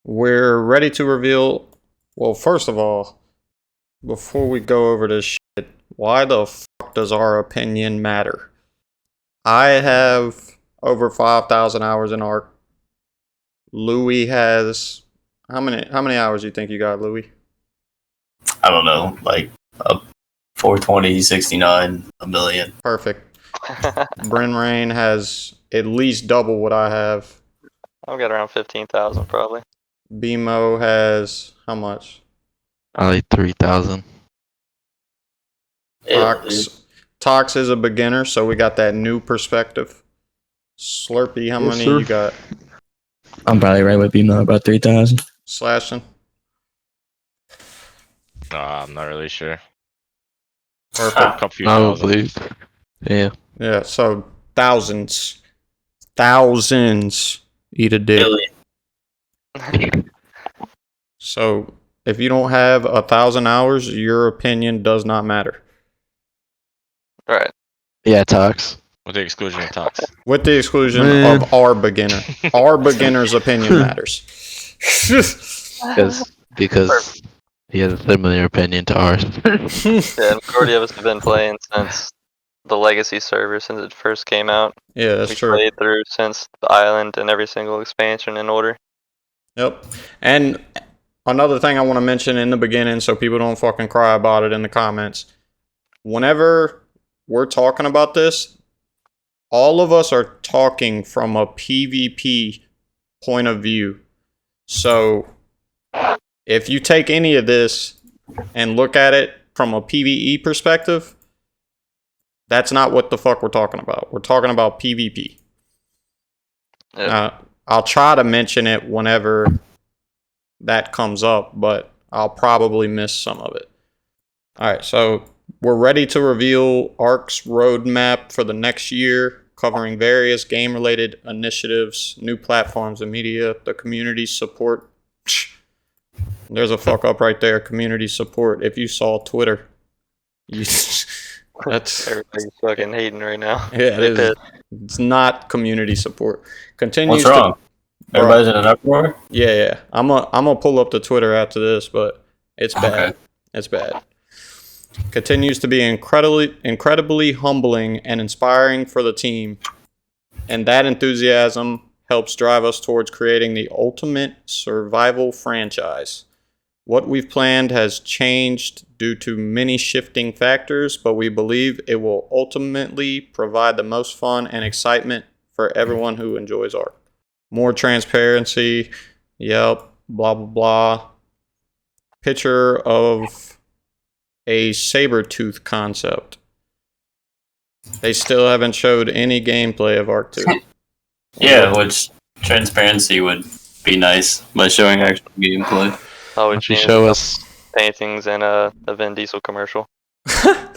We're ready to reveal. Well, first of all, before we go over this shit, why the fuck does our opinion matter? I have over 5,000 hours in Ark. Louis has how many hours do you think you got, Louis? I don't know, like 420, 69, a million. Perfect. Bryn Rain has at least double what I have. I've got around 15,000 probably. BMO has how much? Like 3,000. Tox is a beginner, so we got that new perspective. Slurpee, how many sir. you got? I'm probably right with BMO, about 3,000. Slashing. I'm not really sure. Perfect. Couple few thousand. Probably. Yeah. Yeah, so thousands. Eat a dick. Billion. So if you don't have 1,000 hours, your opinion does not matter. Right. Yeah, Tox. With the exclusion of Tox. With the exclusion Man. of our beginner. Our beginner's opinion matters. Because he has a similar opinion to ours. Yeah, the majority of us have been playing since the Legacy server, since it first came out. Yeah, that's We true. played through since the island and every single expansion in order. Yep. And another thing I want to mention in the beginning so people don't fucking cry about it in the comments. Whenever we're talking about this, all of us are talking from a PvP point of view. So if you take any of this and look at it from a PvE perspective, that's not what the fuck we're talking about. We're talking about PvP. Yeah. I'll try to mention it whenever that comes up, but I'll probably miss some of it. Alright, so we're ready to reveal Ark's roadmap for the next year, covering various game-related initiatives, new platforms and media, the community support. There's a fuck up right there, community support. If you saw Twitter, that's Everybody's fucking hating right now. yeah, it is. It's not community support. Continues What's wrong? Everybody's in an uproar? Yeah. I'm gonna pull up the Twitter after this, but it's bad. Okay. It's bad. Continues to be incredibly humbling and inspiring for the team, and that enthusiasm helps drive us towards creating the ultimate survival franchise. What we've planned has changed due to many shifting factors, but we believe it will ultimately provide the most fun and excitement for everyone who enjoys art. More transparency, yep, blah, blah, blah. Picture of a saber-tooth concept. They still haven't showed any gameplay of Ark 2. Yeah, which transparency would be nice by showing actual gameplay. Oh, Why don't you show us? paintings and a Vin Diesel commercial. Why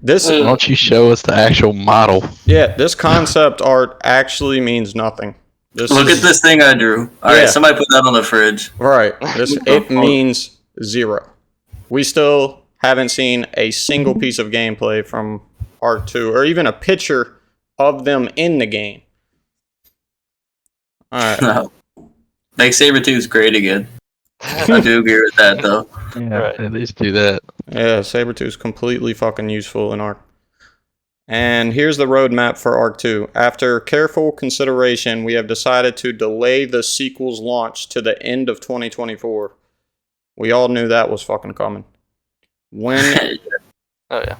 don't you show us the actual model? Yeah, this concept art actually means nothing. Look at this thing I drew. Alright, somebody put that on the fridge. Right. It means zero. We still haven't seen a single piece of gameplay from Ark 2, or even a picture of them in the game. Alright. No. Make Sabretooth great again. I do agree with that, though. Yeah, Right. at least do that. Yeah, Sabertooth's completely fucking useful in Ark. And here's the roadmap for Ark 2. After careful consideration, we have decided to delay the sequel's launch to the end of 2024. We all knew that was fucking coming. When Oh yeah.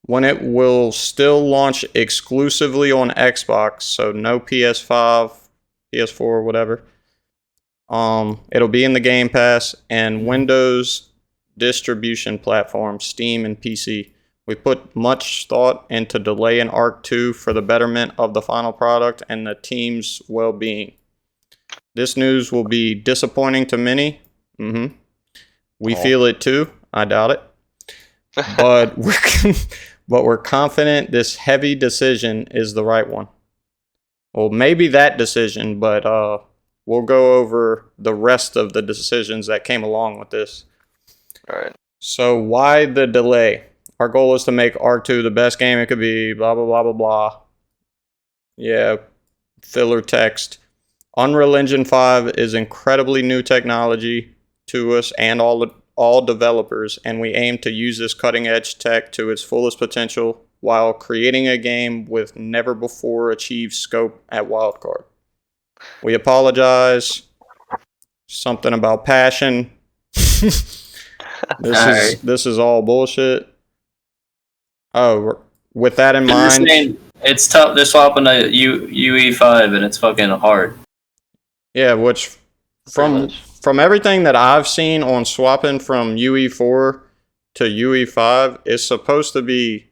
when it will still launch exclusively on Xbox, so no PS5, PS4, whatever. It'll be in the Game Pass and Windows distribution platforms, Steam and PC. We put much thought into delaying Ark 2 for the betterment of the final product and the team's well-being. This news will be disappointing to many. We feel it too. I doubt it. But we're confident this heavy decision is the right one. Well, maybe that decision, but we'll go over the rest of the decisions that came along with this. All right. So why the delay? Our goal is to make Ark 2 the best game it could be, blah, blah, blah, blah, blah. Yeah, filler text. Unreal Engine 5 is incredibly new technology to us and all developers, and we aim to use this cutting-edge tech to its fullest potential while creating a game with never-before-achieved scope at Wildcard. We apologize. Something about passion. This is all bullshit. Oh, with that in mind, It's tough. They're swapping a UE5 and it's fucking hard. yeah, which from everything that I've seen on swapping from UE4 to UE5, it's supposed to be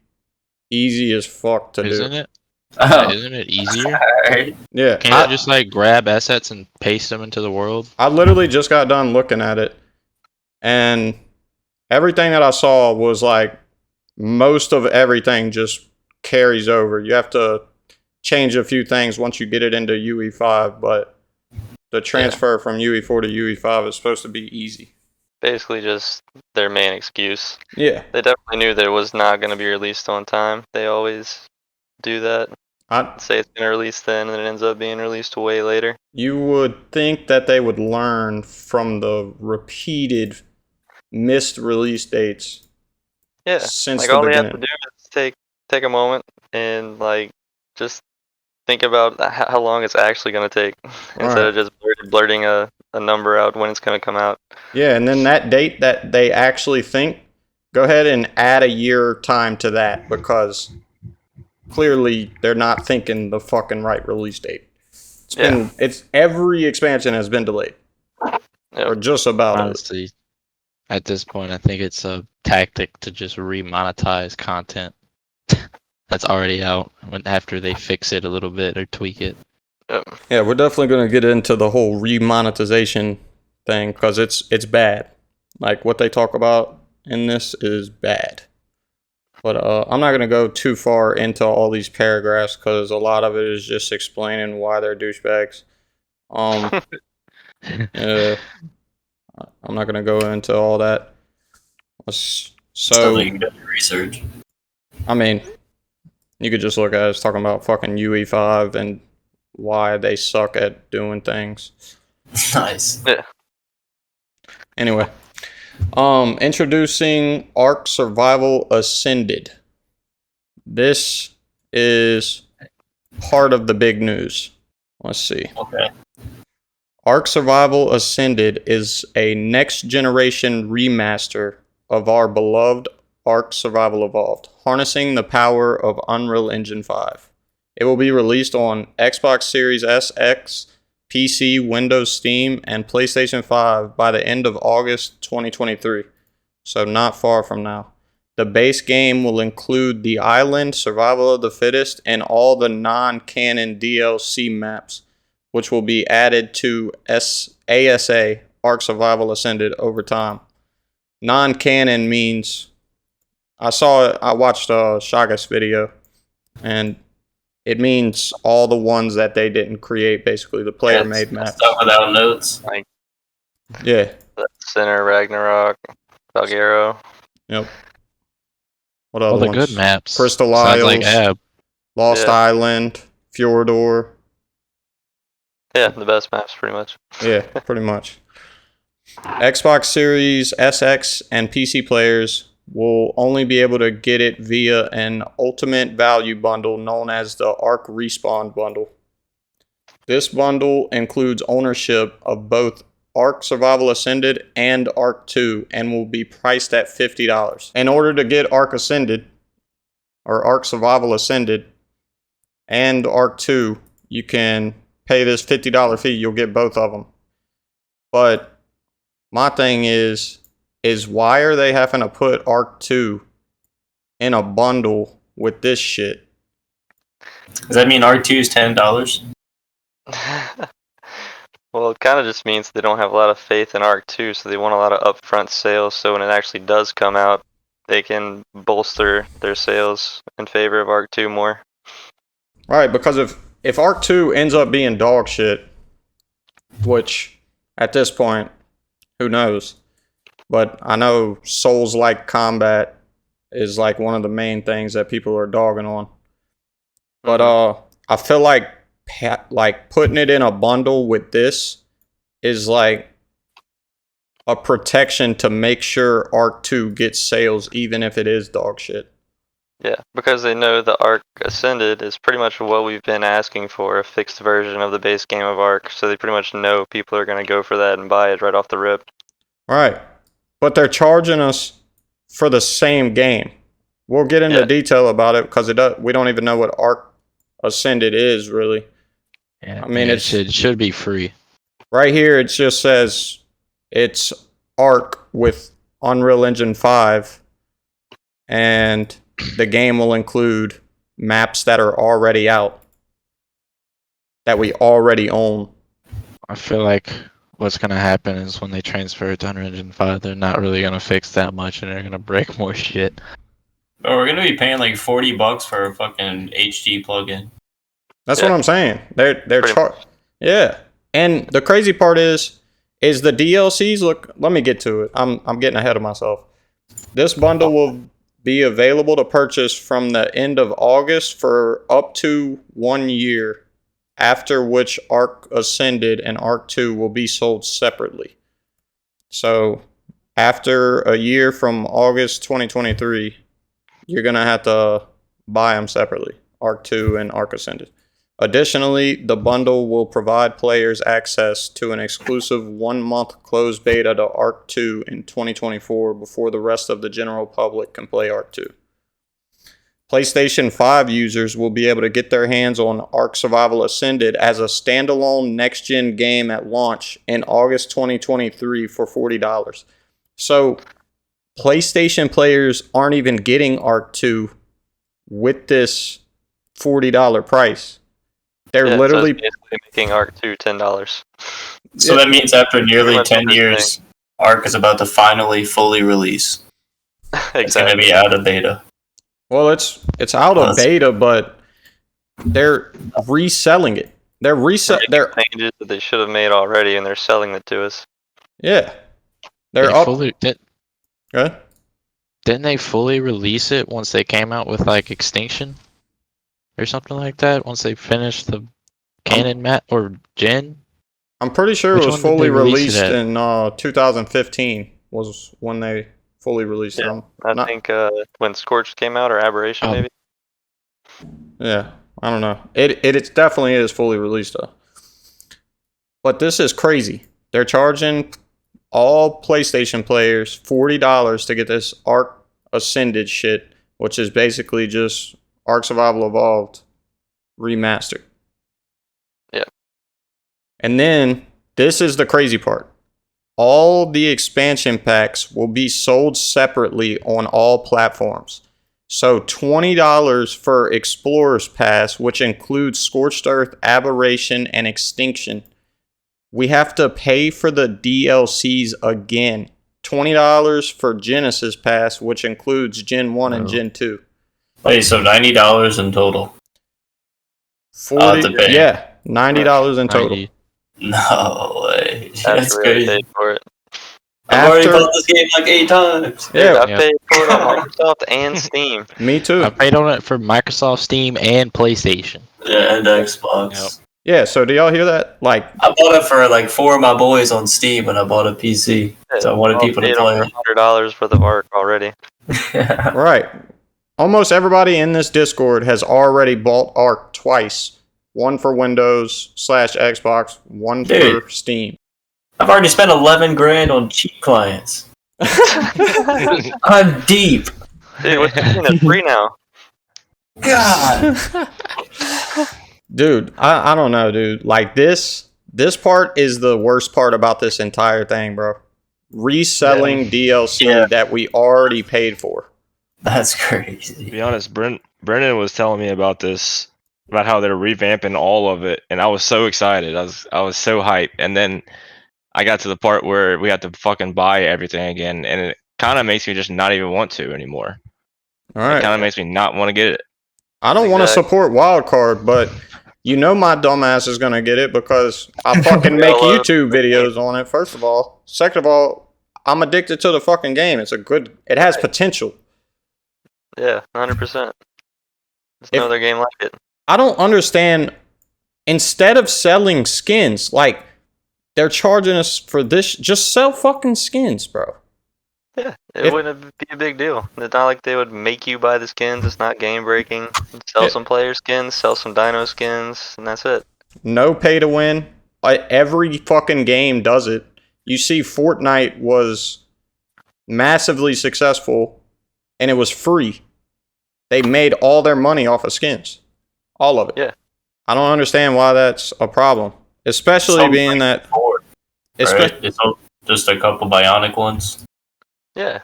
easy as fuck to Isn't do. it? Oh, Isn't it easier? alright. Yeah, Can't you just like grab assets and paste them into the world? I literally just got done looking at it, and everything that I saw was like most of everything just carries over. You have to change a few things once you get it into UE5, but the transfer from UE4 to UE5 is supposed to be easy. Basically, just their main excuse. Yeah, They definitely knew that it was not going to be released on time. They always do that. Say it's going to release then, and then it ends up being released way later. you would think that they would learn from the repeated missed release dates. Yeah, Since like the all they have beginning. to do is take a moment and like just think about how long it's actually going to take instead of just blurting a number out when it's going to come out. Yeah, and then that date that they actually think, go ahead and add a year time to that, because clearly they're not thinking the fucking right release date. It's every expansion has been delayed. Yep. Or just about it. Honestly, at this point, I think it's a tactic to just remonetize content that's already out after they fix it a little bit or tweak it. Yeah, we're definitely going to get into the whole remonetization thing, because it's bad. Like, what they talk about in this is bad. But I'm not going to go too far into all these paragraphs, because a lot of it is just explaining why they're douchebags. I'm not going to go into all that. So, you can do your research. I mean, you could just look at it. It's talking about fucking UE5 and why they suck at doing things. Nice. Yeah. Anyway, introducing Ark Survival Ascended. This is part of the big news. Let's see. Okay. Ark Survival Ascended is a next generation remaster of our beloved Ark Survival Evolved, harnessing the power of Unreal Engine 5. It will be released on Xbox Series S, X, PC, Windows, Steam, and PlayStation 5 by the end of August 2023, so not far from now. The base game will include the island, survival of the fittest, and all the non-canon DLC maps, which will be added to ASA, Ark Survival Ascended, over time. Non-canon means, I watched Shaga's video, and it means all the ones that they didn't create, basically, the player-made maps. Stuff without notes. Like Yeah. Sinner, Ragnarok, Valguero. Yep. What other All the ones? good maps. Crystal Besides, Isles, like Ab. Lost Island, Fjordor. Yeah, the best maps, pretty much. Yeah, pretty much. Xbox Series SX and PC players will only be able to get it via an ultimate value bundle known as the Ark Respawn bundle. This bundle includes ownership of both Ark Survival Ascended and Ark 2 and will be priced at $50. In order to get Ark Ascended, or Ark Survival Ascended, and Ark 2, you can pay this $50 fee. You'll get both of them. But my thing is why are they having to put Ark 2 in a bundle with this shit? Does that mean R2 is $10? Well, it kind of just means they don't have a lot of faith in Ark 2, so they want a lot of upfront sales, so when it actually does come out, they can bolster their sales in favor of Ark 2 more. Right, because if Ark 2 ends up being dog shit, which at this point, who knows? But I know Souls-like combat is like one of the main things that people are dogging on. But I feel like like putting it in a bundle with this is like a protection to make sure Arc 2 gets sales even if it is dog shit. Yeah, because they know the Arc Ascended is pretty much what we've been asking for, a fixed version of the base game of Arc, so they pretty much know people are going to go for that and buy it right off the rip. Right. But they're charging us for the same game. We'll get into detail about it because we don't even know what Arc Ascended is really. Yeah, I mean, it should be free. Right here, it just says it's Arc with Unreal Engine 5, and the game will include maps that are already out, that we already own. I feel like what's going to happen is when they transfer it to Unreal Engine 5, they're not really going to fix that much and they're going to break more shit. But we're gonna be paying like $40 for a fucking HD plugin. That's what I'm saying. Yeah. And the crazy part is the DLCs look. Let me get to it. I'm getting ahead of myself. This bundle will be available to purchase from the end of August for up to 1 year, after which Arc Ascended and Arc 2 will be sold separately. So after a year from August 2023, you're going to have to buy them separately, Arc 2 and Arc Ascended. Additionally, the bundle will provide players access to an exclusive 1-month closed beta to Arc 2 in 2024 before the rest of the general public can play Arc 2. PlayStation 5 users will be able to get their hands on Ark Survival Ascended as a standalone next-gen game at launch in August 2023 for $40. So, PlayStation players aren't even getting Arc 2 with this $40 price. They're literally basically making Arc 2 $10. So that means after nearly 10 years, Arc is about to finally fully release. Exactly. It's going to be out of beta. Well, it's out of beta, but they're reselling it. They're changes that they should have made already, and they're selling it to us. Yeah, they're up. Didn't they fully release it once they came out with like Extinction or something like that? Once they finished the canon map or gen? I'm pretty sure it was fully released in 2015 was when they fully released them. I think when Scorched came out, or Aberration maybe. Yeah, I don't know. It definitely is fully released though. But this is crazy. They're charging all PlayStation players $40 to get this Arc Ascended shit, which is basically just Ark Survival Evolved remastered. Yeah. And then this is the crazy part. All the expansion packs will be sold separately on all platforms. So $20 for Explorer's Pass, which includes Scorched Earth, Aberration, and Extinction. We have to pay for the DLCs again. $20 for Genesis Pass, which includes Gen 1 and Gen 2. Wait, so $90 in total? $90 in total. 90. No way. That's really crazy. paid for it. I've already bought this game like 8 times. Yeah, I paid for it on Microsoft and Steam. Me too. I paid on it for Microsoft, Steam, and PlayStation. Yeah, and Xbox. Yep. Yeah, so do y'all hear that? Like, I bought it for like 4 of my boys on Steam when I bought a PC. So I wanted people to play it. $100 worth of Arc already. Yeah. right. Almost everybody in this Discord has already bought Arc twice. One for Windows / Xbox, one for Steam. I've already spent 11 grand on cheap clients. I'm deep. Dude, what's it free now? God. Dude, I don't know, dude. Like this part is the worst part about this entire thing, bro. Reselling DLC that we already paid for. That's crazy. To be honest, Brennan was telling me about this, about how they're revamping all of it, and I was so excited. I was so hyped, and then I got to the part where we had to fucking buy everything again, and it kind of makes me just not even want to anymore. All right. It kind of makes me not want to get it. I don't want to support Wildcard, but you know my dumbass is going to get it because I fucking make YouTube videos on it, first of all. Second of all, I'm addicted to the fucking game. It has potential. Yeah, 100%. There's no other game like it. I don't understand instead of selling skins, like they're charging us for this, just sell fucking skins, bro. Yeah, it wouldn't be a big deal. It's not like they would make you buy the skins. It's not game breaking. Sell some player skins, sell some dino skins, and that's it. No pay to win. Every fucking game does it. You see, Fortnite was massively successful, and it was free. They made all their money off of skins, all of it. Yeah. I don't understand why that's a problem, especially Something being that. Right? It's just a couple bionic ones. Yeah,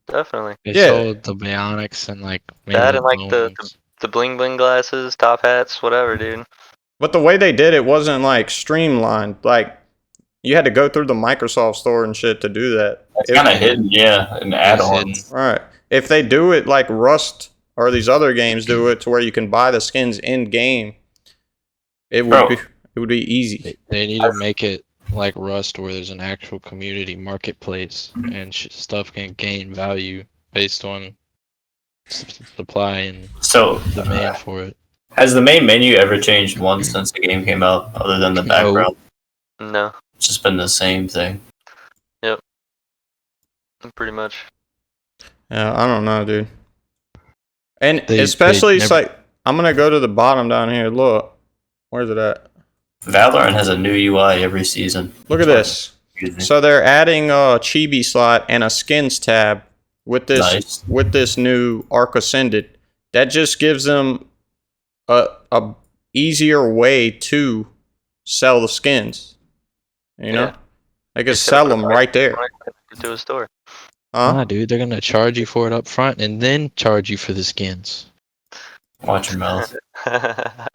definitely. They Yeah. sold the bionics and like maybe That and like bones. the bling bling glasses, top hats, whatever, dude. But the way they did it wasn't like streamlined. Like you had to go through the Microsoft store and shit to do that. It's kind of hidden, yeah, and add-ons. Right. If they do it like Rust or these other games do it to where you can buy the skins in game, it would be easy. They need to make it like Rust, where there's an actual community marketplace and stuff can gain value based on supply and So, demand for it. has the main menu ever changed once since the game came out, other than the background? No, It's just been the same thing. pretty much. Yeah, I don't know, dude. And They especially, it's never- like, I'm going to go to the bottom down here. Look. Where's it at? Valorant has a new UI every season. Look at this. Excuse me. So they're adding a chibi slot and a skins tab with this new Arc Ascended. That just gives them a easier way to sell the skins. You know? Yeah. They can sell them right there. To a store. Huh? Nah, dude, they're gonna charge you for it up front and then charge you for the skins. Watch your mouth. I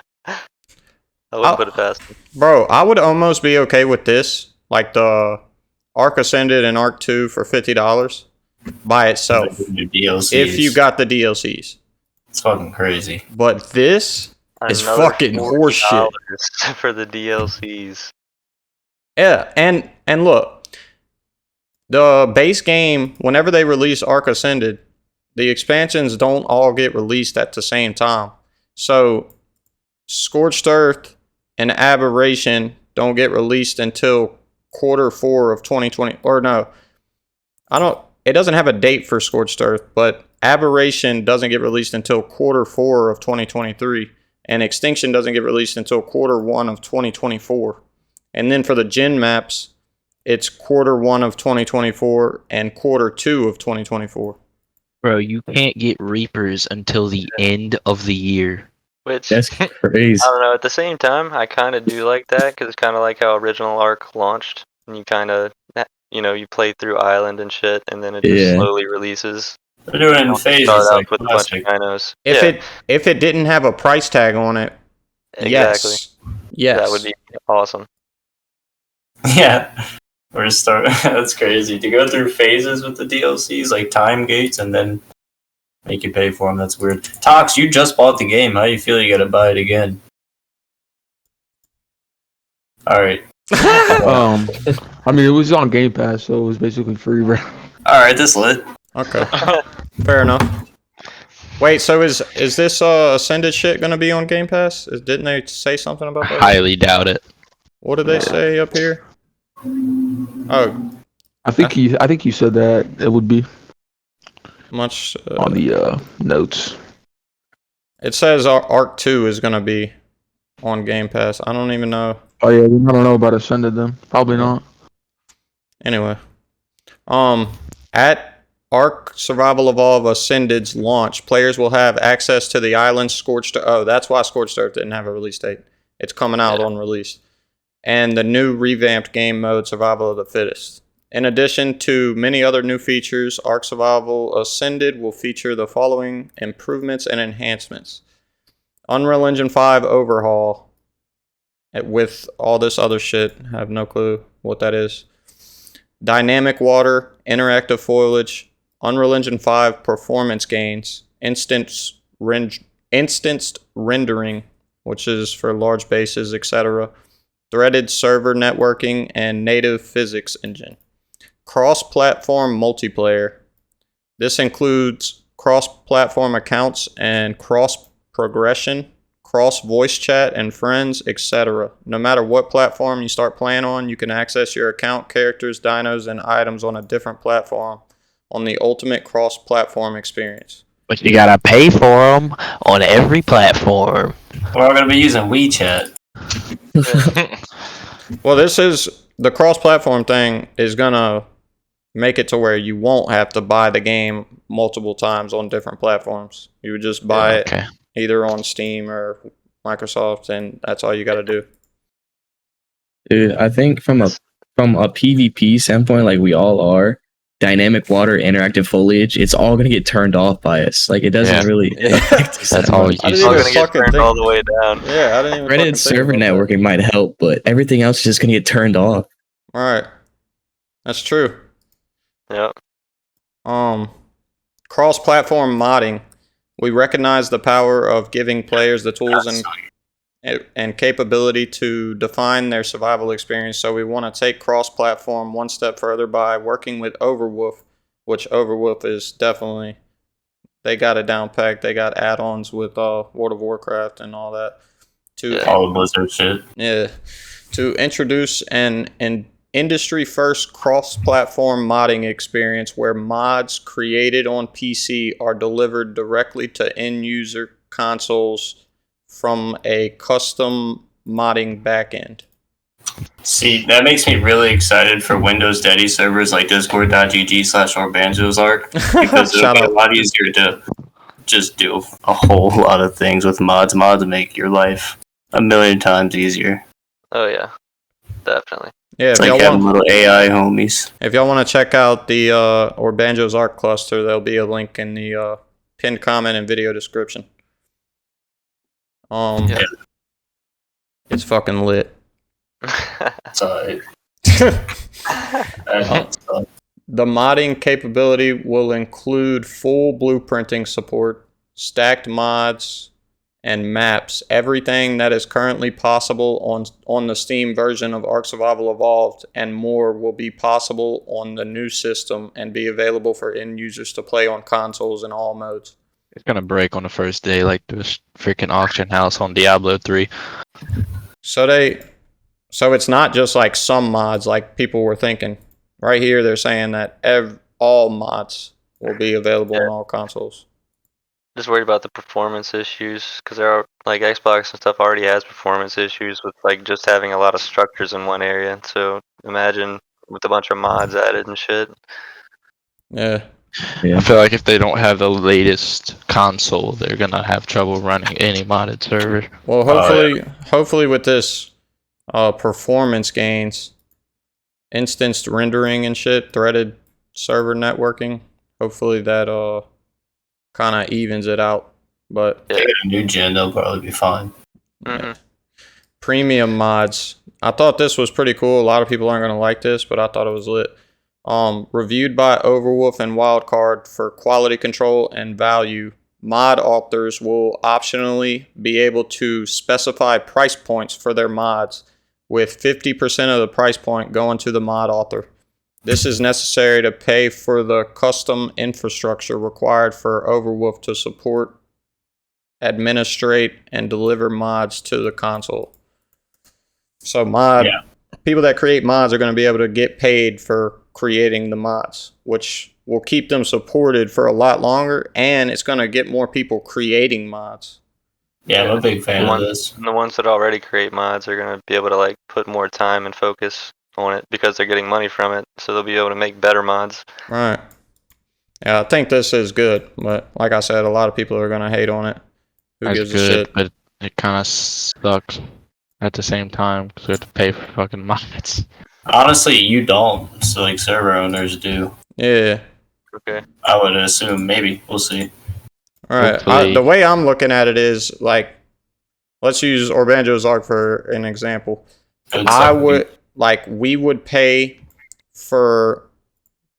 wouldn't put it past them. Bro, I would almost be okay with this. Like the Arc Ascended and Arc 2 for $50 by itself. New DLCs. If you got the DLCs. It's fucking crazy. But this is Another fucking horseshit. $40 for the DLCs. Yeah, and look, the base game, whenever they release Arc Ascended, the expansions don't all get released at the same time. So, Scorched Earth and Aberration don't get released until Q4 of 2020. Or no, it doesn't have a date for Scorched Earth, but Aberration doesn't get released until Q4 of 2023. And Extinction doesn't get released until Q1 of 2024. And then for the Gen maps, it's Q1 of 2024 and Q2 of 2024. Bro, you can't get Reapers until the end of the year. Which, That's crazy. I don't know, at the same time, I kind of do like that, because it's kind of like how Original Arc launched. And you kind of, you play through Island and shit, and then it just slowly releases. They're doing it in phases. Start out Like with a bunch of classic. dinos. If it didn't have a price tag on it, Exactly. yes. That would be awesome. Yeah. Or start. That's crazy. To go through phases with the DLCs, like time gates, and then make you pay for them. That's weird. Tox, you just bought the game. How do you feel you gotta buy it again? Alright. I mean, it was on Game Pass, so it was basically free, bro. Alright, this lit. Okay. Fair enough. Wait, so is this Ascended shit gonna be on Game Pass? Didn't they say something about that? Highly doubt it. What did they say up here? Oh, I think you said that it would be much. on the notes. It says Arc 2 is gonna be on Game Pass. I don't even know. Oh yeah, I don't know about Ascended then. Probably not. Anyway, at Ark Survival Evolve Ascended's launch, players will have access to the island Scorched. Oh, that's why Scorched Earth didn't have a release date. It's coming out on release. And the new revamped game mode, Survival of the Fittest. In addition to many other new features, Ark Survival Ascended will feature the following improvements and enhancements. Unreal Engine 5 overhaul with all this other shit. I have no clue what that is. Dynamic water, interactive foliage, Unreal Engine 5 performance gains, instanced rendering, which is for large bases, etc., threaded server networking, and native physics engine. Cross-platform multiplayer. This includes cross-platform accounts and cross-progression, cross voice chat and friends, etc. No matter what platform you start playing on, you can access your account, characters, dinos, and items on a different platform on the ultimate cross-platform experience. But you gotta pay for them on every platform. We're all gonna be using WeChat. Well, this is the cross-platform thing is gonna make it to where you won't have to buy the game multiple times on different platforms. You would just buy it either on Steam or Microsoft, and that's all you got to do. Dude, I think from a PvP standpoint, like we all are, dynamic water, interactive foliage, it's all gonna get turned off by us. Like it doesn't really affect us. That's all It's all gonna get turned all the way down. Yeah, I didn't even Granted, server networking might help, but everything else is just gonna get turned off. All right, that's true. Yep. Cross-platform modding. We recognize the power of giving players the tools and capability to define their survival experience. So we want to take cross-platform one step further by working with Overwolf, which Overwolf is definitely, they got it down packed. They got add-ons with World of Warcraft and all that. All the Blizzard shit. Yeah. To introduce an industry-first cross-platform modding experience where mods created on PC are delivered directly to end-user consoles from a custom modding backend. See, that makes me really excited for Windows Daddy servers like discord.gg/orbanjosarc because it'll be a lot easier to just do a whole lot of things with mods. Mods make your life a million times easier. Oh yeah, definitely. Yeah, it's like having little AI homies. If y'all want to check out the Orbanjo's Arc cluster, there'll be a link in the pinned comment and video description. It's fucking lit. Sorry. The modding capability will include full blueprinting support, stacked mods, and maps. Everything that is currently possible on the Steam version of Ark Survival Evolved and more will be possible on the new system and be available for end users to play on consoles in all modes. It's gonna break on the first day, like this freaking auction house on Diablo 3. So it's not just like some mods like people were thinking. Right here, they're saying that all mods will be available on all consoles. Just worried about the performance issues because there are like Xbox and stuff already has performance issues with like just having a lot of structures in one area. So imagine with a bunch of mods added and shit. Yeah. I feel like if they don't have the latest console, they're gonna have trouble running any modded server. Well, hopefully with this performance gains, instanced rendering and shit, threaded server networking, hopefully that kind of evens it out. But a new gen, they'll probably be fine. Mm-hmm. Premium mods. I thought this was pretty cool. A lot of people aren't going to like this, but I thought it was lit. Reviewed by Overwolf and Wildcard for quality control and value. Mod authors will optionally be able to specify price points for their mods, with 50% of the price point going to the mod author. This is necessary to pay for the custom infrastructure required for Overwolf to support, administrate, and deliver mods to the console. So people that create mods are going to be able to get paid for creating the mods, which will keep them supported for a lot longer, and it's going to get more people creating mods. Yeah, I'm a big fan of this. And the ones that already create mods are going to be able to like put more time and focus on it because they're getting money from it, so they'll be able to make better mods. Right. Yeah, I think this is good, but like I said, a lot of people are going to hate on it. Who gives a shit? But it kind of sucks at the same time because we have to pay for fucking mods. Honestly, you don't. So like server owners do. Yeah. Okay. I would assume maybe. We'll see. All right. The way I'm looking at it is like, let's use Orbanjo's Arc for an example. We would pay for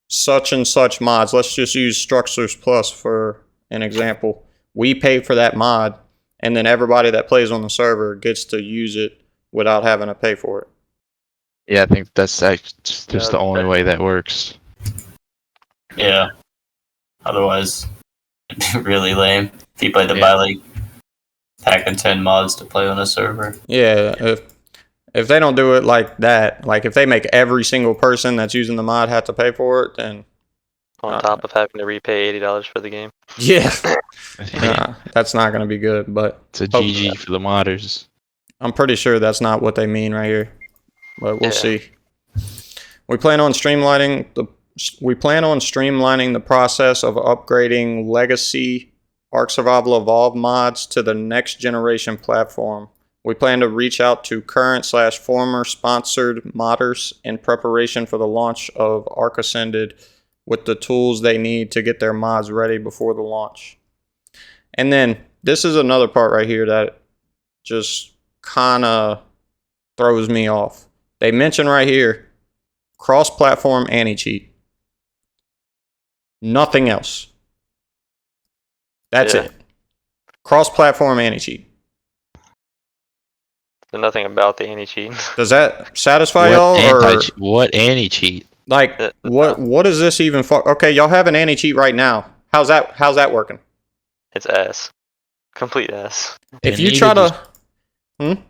such and such mods. Let's just use Structures Plus for an example. We pay for that mod, and then everybody that plays on the server gets to use it without having to pay for it. Yeah, I think that's just the only way that works. Yeah. Otherwise, it'd be really lame. People had to buy like packing 10 mods to play on a server. Yeah, if they don't do it like that, like if they make every single person that's using the mod have to pay for it, then On top of having to repay $80 for the game. yeah, that's not going to be good. But It's a GG for the modders. I'm pretty sure that's not what they mean right here, but we'll see. We plan on streamlining the process of upgrading legacy Ark Survival Evolved mods to the next generation platform. We plan to reach out to current/former sponsored modders in preparation for the launch of Ark Ascended with the tools they need to get their mods ready before the launch. And then this is another part right here that just kind of throws me off. They mention right here cross-platform anti-cheat. Nothing else. That's it. Cross-platform anti-cheat. There's nothing about the anti-cheat. Does that satisfy y'all? What anti-cheat? Like, what is this even for? Okay, y'all have an anti-cheat right now. How's that working? It's ass. Complete ass. If you try to... And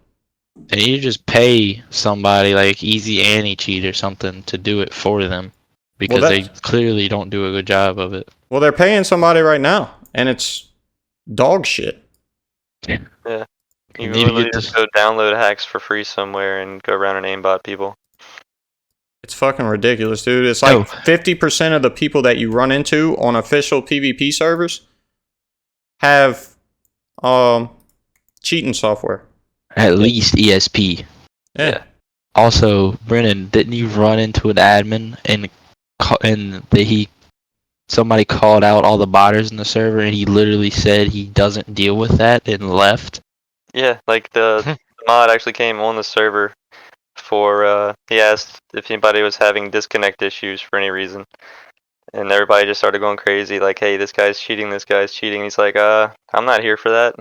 you just pay somebody like Easy Anti-Cheat or something to do it for them. Because they clearly don't do a good job of it. Well, they're paying somebody right now. And it's dog shit. Yeah. You literally just go download hacks for free somewhere and go around and aimbot people. It's fucking ridiculous, dude. It's like 50% of the people that you run into on official PvP servers have cheating software. At least ESP. Yeah. Also, Brennan, didn't you run into an admin and somebody called out all the botters in the server and he literally said he doesn't deal with that and left? Yeah, like the mod actually came on the server for he asked if anybody was having disconnect issues for any reason. And everybody just started going crazy, like, hey, this guy's cheating, He's like, I'm not here for that.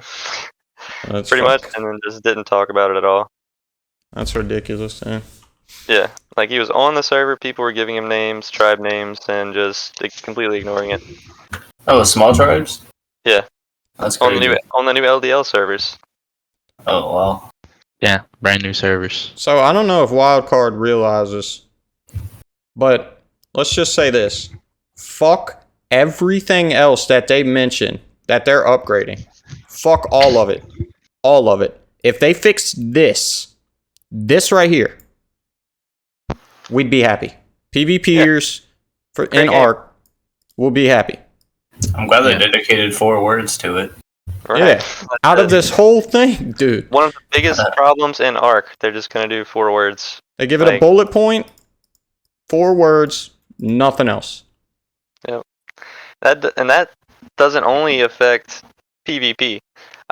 That's pretty much, and then just didn't talk about it at all. That's ridiculous, man. Yeah, like he was on the server, people were giving him names, tribe names, and just completely ignoring it. Oh, small tribes? Yeah. That's crazy. On the new LDL servers. Oh, wow. Yeah, brand new servers. So I don't know if Wildcard realizes, but let's just say this. Fuck everything else that they mention that they're upgrading. Fuck all of it. All of it. If they fix this right here, we'd be happy. PvPers in Ark will be happy. I'm glad they dedicated 4 words to it. Right. Yeah. Out of this whole thing, dude. One of the biggest problems in Ark, they're just going to do 4 words. They give it a bullet point, 4 words, nothing else. Yep. That doesn't only affect PvP.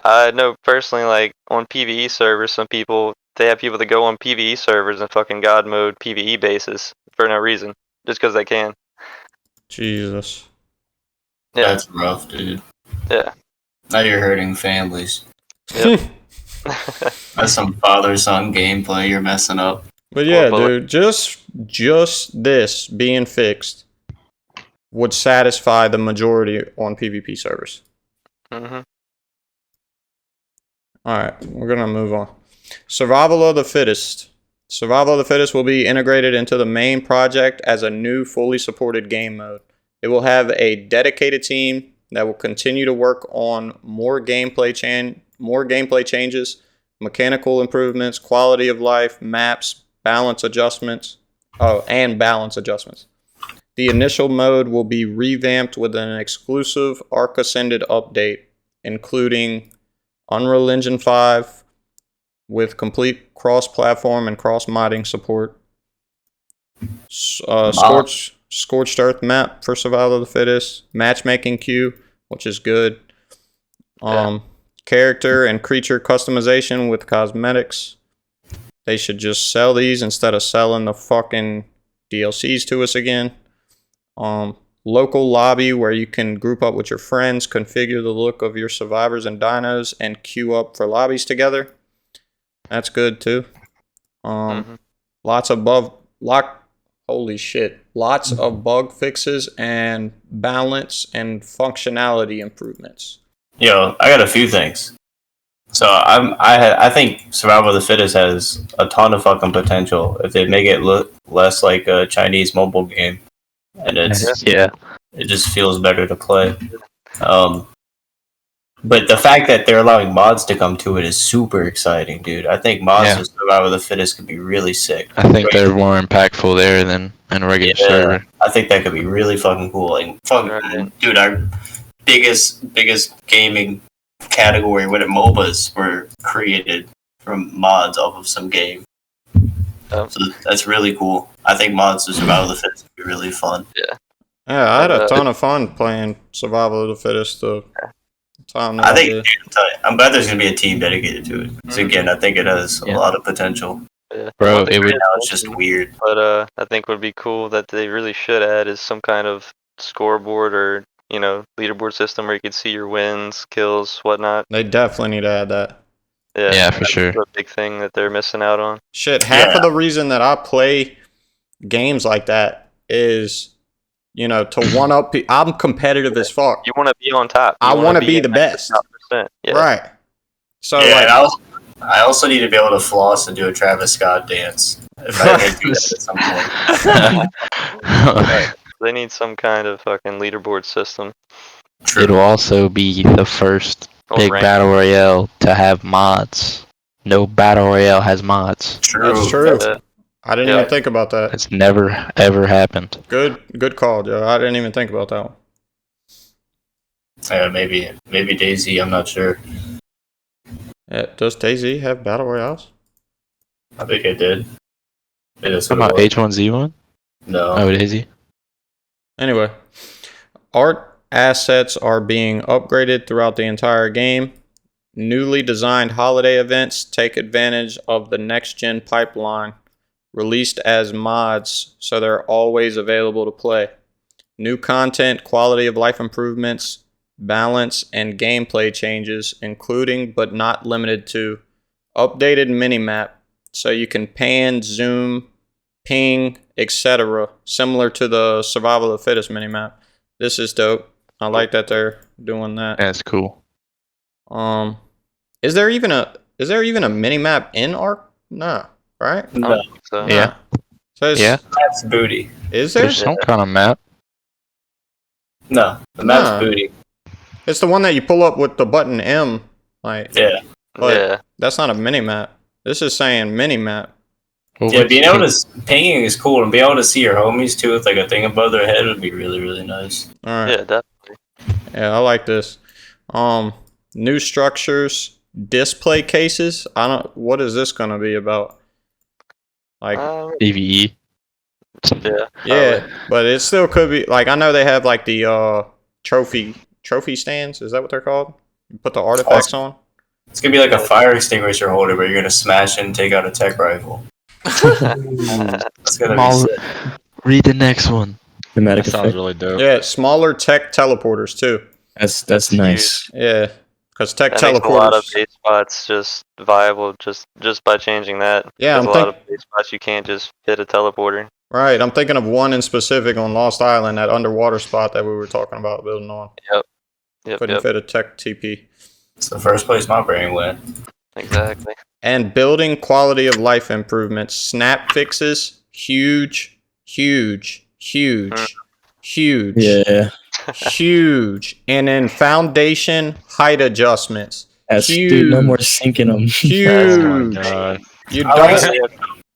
I know personally, like on PvE servers, some people they have people that go on PvE servers and fucking god mode PvE bases for no reason, just because they can. Jesus. Yeah. That's rough, dude. Yeah. Now you're hurting families. Yep. That's some father-son gameplay you're messing up. But yeah, dude, just this being fixed would satisfy the majority on PvP servers. Mm-hmm. Alright, we're going to move on. Survival of the Fittest. Survival of the Fittest will be integrated into the main project as a new fully supported game mode. It will have a dedicated team that will continue to work on more gameplay changes, mechanical improvements, quality of life, maps, balance adjustments. The initial mode will be revamped with an exclusive Ark Ascended update, including Unreal Engine 5 with complete cross-platform and cross-modding support. Scorched Earth map for Survival of the Fittest. Matchmaking queue, which is good. Character and creature customization with cosmetics. They should just sell these instead of selling the fucking DLCs to us again. Local lobby where you can group up with your friends, configure the look of your survivors and dinos, and queue up for lobbies together. That's good too. Lots of bug fixes and balance and functionality improvements. Yo, I got a few things. So I think Survival of the Fittest has a ton of fucking potential if they make it look less like a Chinese mobile game, and it just feels better to play. But the fact that they're allowing mods to come to it is super exciting, dude. I think mods to Survival of the Fittest could be really sick. I think they're more impactful there than in a regular server. I think that could be really fucking cool. Like, dude, our biggest gaming category when MOBAs were created from mods off of some game. So that's really cool. I think mods to Survival of the Fittest would be really fun. Yeah, I had a ton of fun playing Survival of the Fittest. I think I'm glad there's gonna be a team dedicated to it. Because again, I think it has a lot of potential. Yeah. Bro, right now it's just weird. But I think would be cool that they really should add is some kind of scoreboard or leaderboard system where you could see your wins, kills, whatnot. They definitely need to add that. Yeah, for sure. That's a big thing that they're missing out on. Shit, half of the reason that I play games like that is, to one up. I'm competitive as fuck. You want to be on top. I want to be the best. Yeah. Right. So I also need to be able to floss and do a Travis Scott dance. If I can do that at some point. They need some kind of fucking leaderboard system. True. It'll also be the first big battle royale to have mods. No battle royale has mods. That's true. I didn't even think about that. It's never ever happened. Good call, Joe. I didn't even think about that one. Yeah, maybe DayZ. I'm not sure. Yeah, does DayZ have battle royales? I think it did. What about H1Z1? No. Oh, DayZ. Anyway, art assets are being upgraded throughout the entire game. Newly designed holiday events take advantage of the next-gen pipeline, released as mods, so they're always available to play. New content, quality of life improvements, balance, and gameplay changes, including but not limited to updated minimap, so you can pan, zoom, ping, etc., similar to the Survival of the Fittest minimap. This is dope. I like that they're doing that. That's cool. Is there even a minimap in Ark? No, right? No. I don't think so. Yeah. So That's booty. Is there? There's some kind of map. No, the map's Nah. booty. It's the one that you pull up with the button M. Like, Yeah. but that's not a minimap. This is saying minimap. Well, Yeah, being able to pinging is cool, and being able to see your homies too with like a thing above their head would be really, really nice. All right. Yeah, definitely. Yeah, I like this. New structures, display cases. What is this gonna be about? Like, PvE. Yeah. but it still could be like, I know they have like the trophy stands. Is that what they're called? You put the artifacts on. It's gonna be like a fire extinguisher holder where you're gonna smash and take out a tech rifle. That's gonna be sick. Read the next one. Thematic That sounds effect. really dope. Yeah, smaller tech teleporters too. That's nice. Yeah, because tech That makes a lot of teleporters. base spots just viable just by changing that. Yeah, There's I'm a lot of base spots you can't just hit a teleporter. Right, I'm thinking of one in specific on Lost Island, that underwater spot that we were talking about building on. Yep. Couldn't fit a tech TP. It's the first place my brain went. Exactly. And building quality of life improvements, snap fixes, huge, huge. Yeah. Huge. And then foundation height adjustments. That's Huge. dude, no more sinking them. Huge. God. You I like don't. it.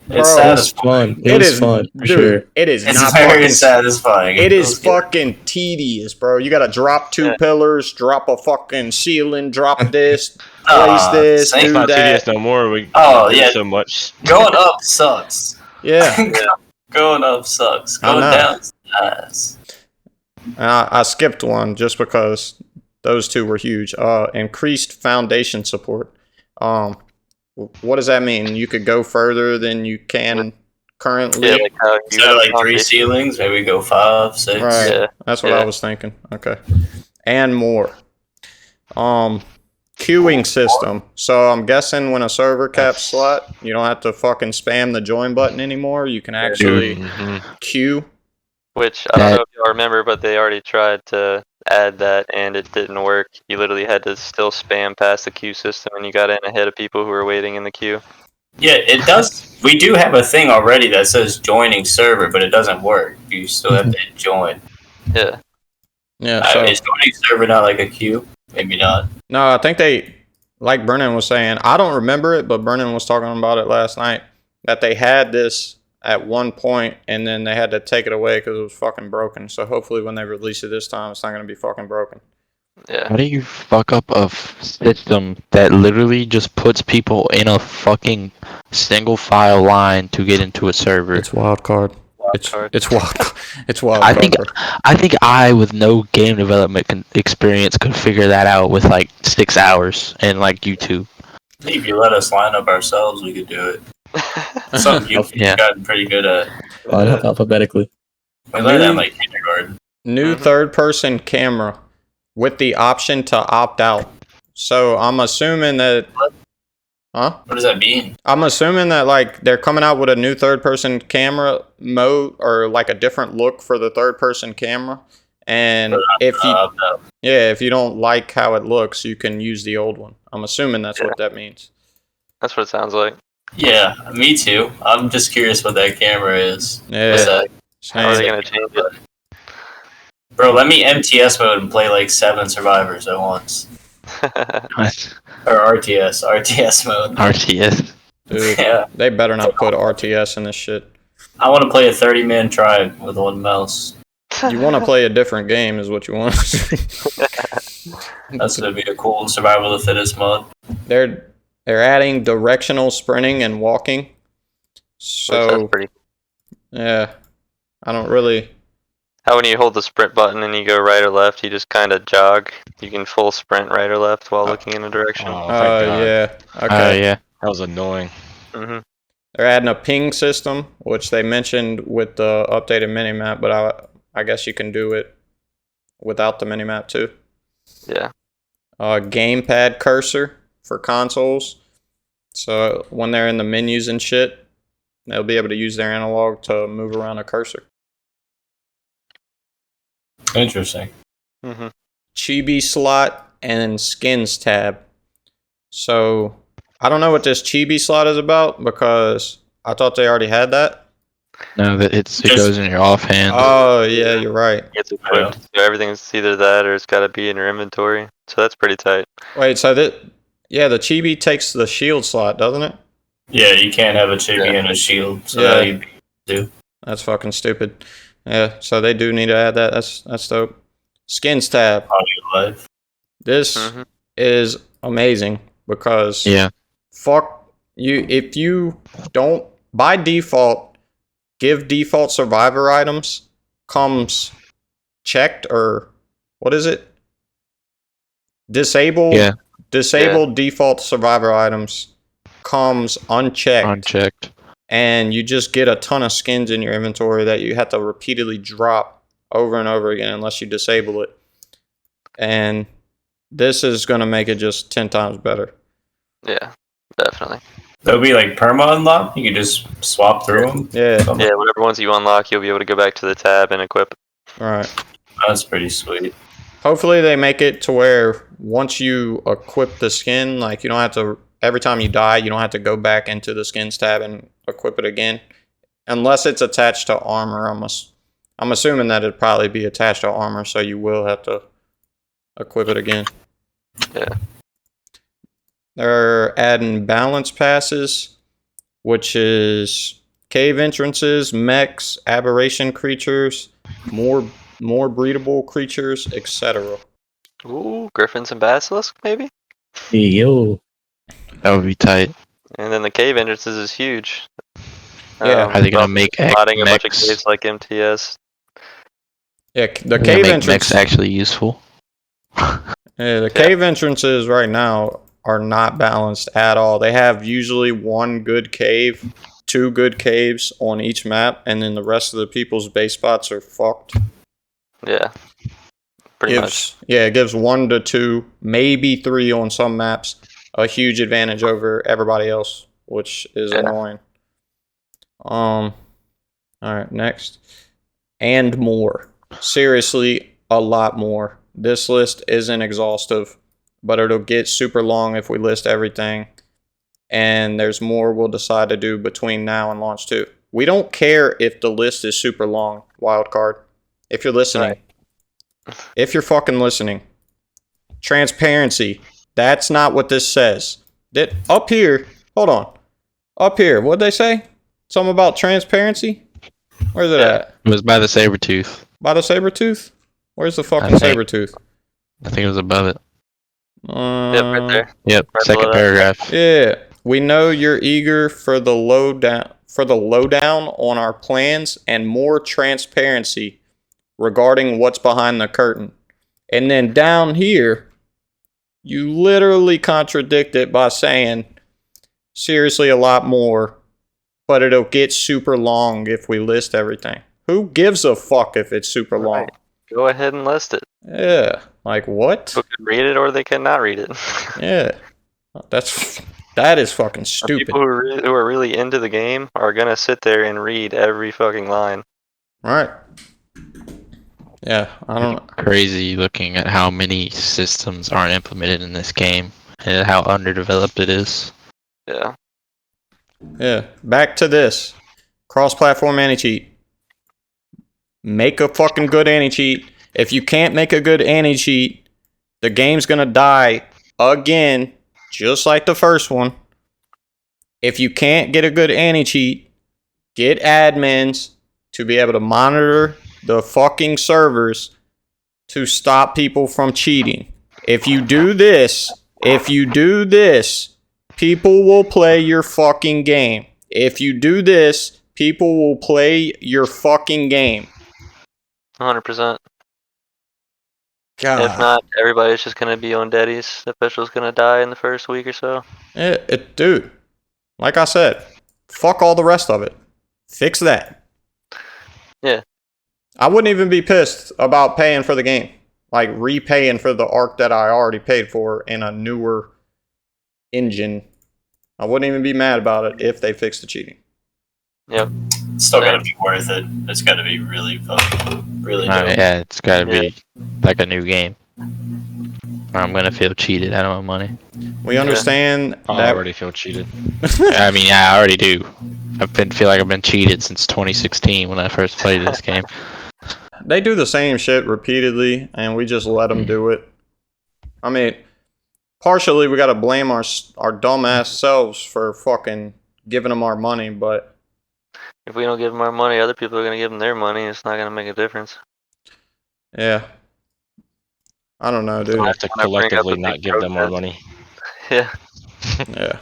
Bro, It's That's satisfying. fun. It was fun for dude, sure. It is It's not very fucking satisfying. It is feels good. fucking tedious, bro. You gotta drop two pillars, drop a fucking ceiling, drop this, place this, same. do It's not tedious that. no more. We Oh, do yeah. so much. Going up sucks. Yeah. Going up sucks. I Going know. down is nice. I skipped one just because those two were huge. Increased foundation support. What does that mean? You could go further than you can currently. Yeah, like how you Instead have of like 3 foundation. ceilings, maybe go 5, 6. Right. Yeah. That's what I was thinking. Okay. And more. Queuing system. So I'm guessing when a server caps slot, you don't have to fucking spam the join button anymore. You can actually Mhm. queue. Which I don't know if I remember, but they already tried to add that and it didn't work. You literally had to still spam past the queue system and you got in ahead of people who were waiting in the queue. Yeah, it does. We do have a thing already that says joining server, but it doesn't work. You still have to join. Yeah. Yeah, so Is joining server not like a queue? Maybe not. no, I think they, like Brennan was saying, I don't remember it, but Brennan was talking about it last night, that they had this at one point and then they had to take it away because it was fucking broken. So hopefully when they release it this time, it's not going to be fucking broken. Yeah. How do you fuck up a system that literally just puts people in a fucking single file line to get into a server? It's wild card. It's wild. It's wild. I card, think bro. I with no game development experience could figure that out with like 6 hours and like YouTube. If you let us line up ourselves, we could do it. Something you've gotten pretty good at. Line up alphabetically. We learned that in like kindergarten. New third-person camera with the option to opt out. So I'm assuming that. Huh? What does that mean? I'm assuming that like they're coming out with a new third-person camera mode or like a different look for the third-person camera. And if you don't like how it looks, you can use the old one. I'm assuming that's what that means. That's what it sounds like. Yeah, me too. I'm just curious what that camera is. Yeah. What's that? How are they gonna change it? Bro, let me MTS mode and play like 7 survivors at once. Or RTS mode. RTS. Dude, Yeah. they better not put RTS in this shit. I want to play a 30-man tribe with one mouse. You want to play a different game is what you want. That's gonna be a cool survival of the fittest mod. They're adding directional sprinting and walking. So yeah, I don't really. How when you hold the sprint button and you go right or left, you just kind of jog. You can full sprint right or left while looking in a direction. Oh, thank God. Yeah. Okay. Yeah. That was annoying. Mhm. They're adding a ping system, which they mentioned with the updated minimap, but I guess you can do it without the minimap too. Yeah. Gamepad cursor for consoles. So when they're in the menus and shit, they'll be able to use their analog to move around a cursor. Interesting. Mhm. Chibi slot and skins tab. So I don't know what this chibi slot is about because I thought they already had that. No, it goes in your offhand. Oh yeah, you're right. It's equipped. So everything's either that or it's got to be in your inventory. So that's pretty tight. Wait, so the chibi takes the shield slot, doesn't it? Yeah, you can't have a chibi and a shield. So Yeah. that you do. That's fucking stupid. Yeah, so they do need to add that. That's dope. Skins tab. Audio life. This is amazing because fuck you if you don't by default give default survivor items comes checked or what is it? Disabled default survivor items comes unchecked. And you just get a ton of skins in your inventory that you have to repeatedly drop over and over again unless you disable it. And this is going to make it just 10 times better. Yeah, definitely. That'll be like perma unlock. You can just swap through them. Yeah. Yeah, whatever ones you unlock, you'll be able to go back to the tab and equip. All right. That's pretty sweet. Hopefully they make it to where once you equip the skin, like you don't have to, every time you die, you don't have to go back into the skins tab and equip it again. Unless it's attached to armor. I'm assuming that it'd probably be attached to armor, so you will have to equip it again. Yeah. They're adding balance passes, which is cave entrances, mechs, aberration creatures, more breedable creatures, etc. Ooh, griffins and basilisks, maybe? Hey, yo. That would be tight. And then the cave entrances is huge. Yeah. Are they gonna make modding a bunch of mechs? caves like MTS? Yeah, the Are they cave gonna make entrance. mechs actually useful? Yeah, the cave entrances right now are not balanced at all. They have usually one good cave, 2 good caves on each map, and then the rest of the people's base spots are fucked. Yeah. Pretty much. Yeah, it gives 1 to 2, maybe 3 on some maps, a huge advantage over everybody else, which is annoying. All right, next. And more. Seriously, a lot more. This list isn't exhaustive, but it'll get super long if we list everything. And there's more we'll decide to do between now and launch 2. We don't care if the list is super long, wildcard. If you're listening. Right. If you're fucking listening. Transparency. That's not what this says. Up here, hold on. Up here, what'd they say? Something about transparency? Where's it at? It was by the Sabretooth. By the Sabretooth? Where's the fucking I think- Sabretooth? I think it was above it. Yep, right there. Yep, Right second below that. paragraph. Yeah. We know you're eager for the lowdown on our plans and more transparency regarding what's behind the curtain. And then down here, you literally contradict it by saying, seriously, a lot more, but it'll get super long if we list everything. Who gives a fuck if it's super long? Right. Go ahead and list it. Yeah. Like, what? People can read it or they cannot read it. Yeah. That is fucking stupid. People who are really into the game are gonna sit there and read every fucking line. Right. Yeah, I don't know. Crazy looking at how many systems aren't implemented in this game and how underdeveloped it is. Yeah. Yeah. Back to this. Cross-platform anti-cheat. Make a fucking good anti-cheat. If you can't make a good anti-cheat, the game's gonna die again, just like the first one. If you can't get a good anti-cheat, get admins to be able to monitor the fucking servers to stop people from cheating. If you do this, people will play your fucking game. If you do this, people will play your fucking game. 100%. God. If not, everybody's just gonna be on deadies. The official's gonna die in the first week or so. Dude, like I said, fuck all the rest of it. Fix that. Yeah. I wouldn't even be pissed about paying for the game. Like repaying for the arc that I already paid for in a newer engine. I wouldn't even be mad about it if they fixed the cheating. Yep. It's still gotta be worth it. It's gotta be really fucking, really dope. Yeah, it's gotta be like a new game. Or I'm gonna feel cheated out of my money. We understand I that. already feel cheated. I mean, yeah, I already do. Feel like I've been cheated since 2016 when I first played this game. They do the same shit repeatedly, and we just let them do it. I mean, partially we gotta blame our dumbass selves for fucking giving them our money, but If we don't give them our money, other people are gonna give them their money. It's not gonna make a difference. yeah. I don't know, dude. We have to When I bring up collectively a big not give them our protest. money. Yeah. Yeah.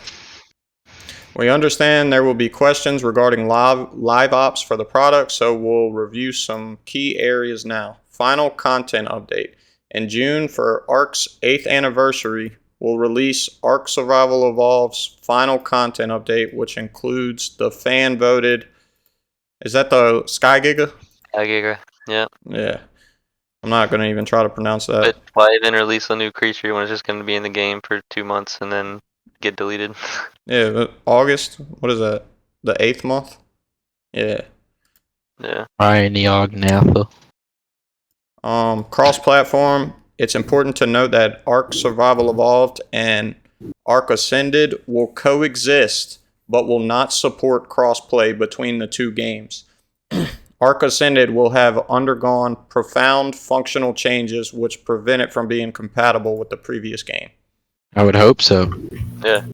We understand there will be questions regarding live ops for the product, so we'll review some key areas now. Final content update. In June, for ARC's 8th anniversary, we'll release ARC Survival Evolved's final content update, which includes the fan-voted... Is that the Sky Giga? Giga. Yeah. Yeah. I'm not going to even try to pronounce that. But why even release a new creature when it's just gonna be in the game for 2 months and then get deleted? Yeah, but August? What is that? The 8th month? Yeah. Yeah. Ryan Nalpha. Cross-platform. It's important to note that ARC Survival Evolved and ARC Ascended will coexist, but will not support crossplay between the two games. ARC Ascended will have undergone profound functional changes which prevent it from being compatible with the previous game. I would hope so. Yeah.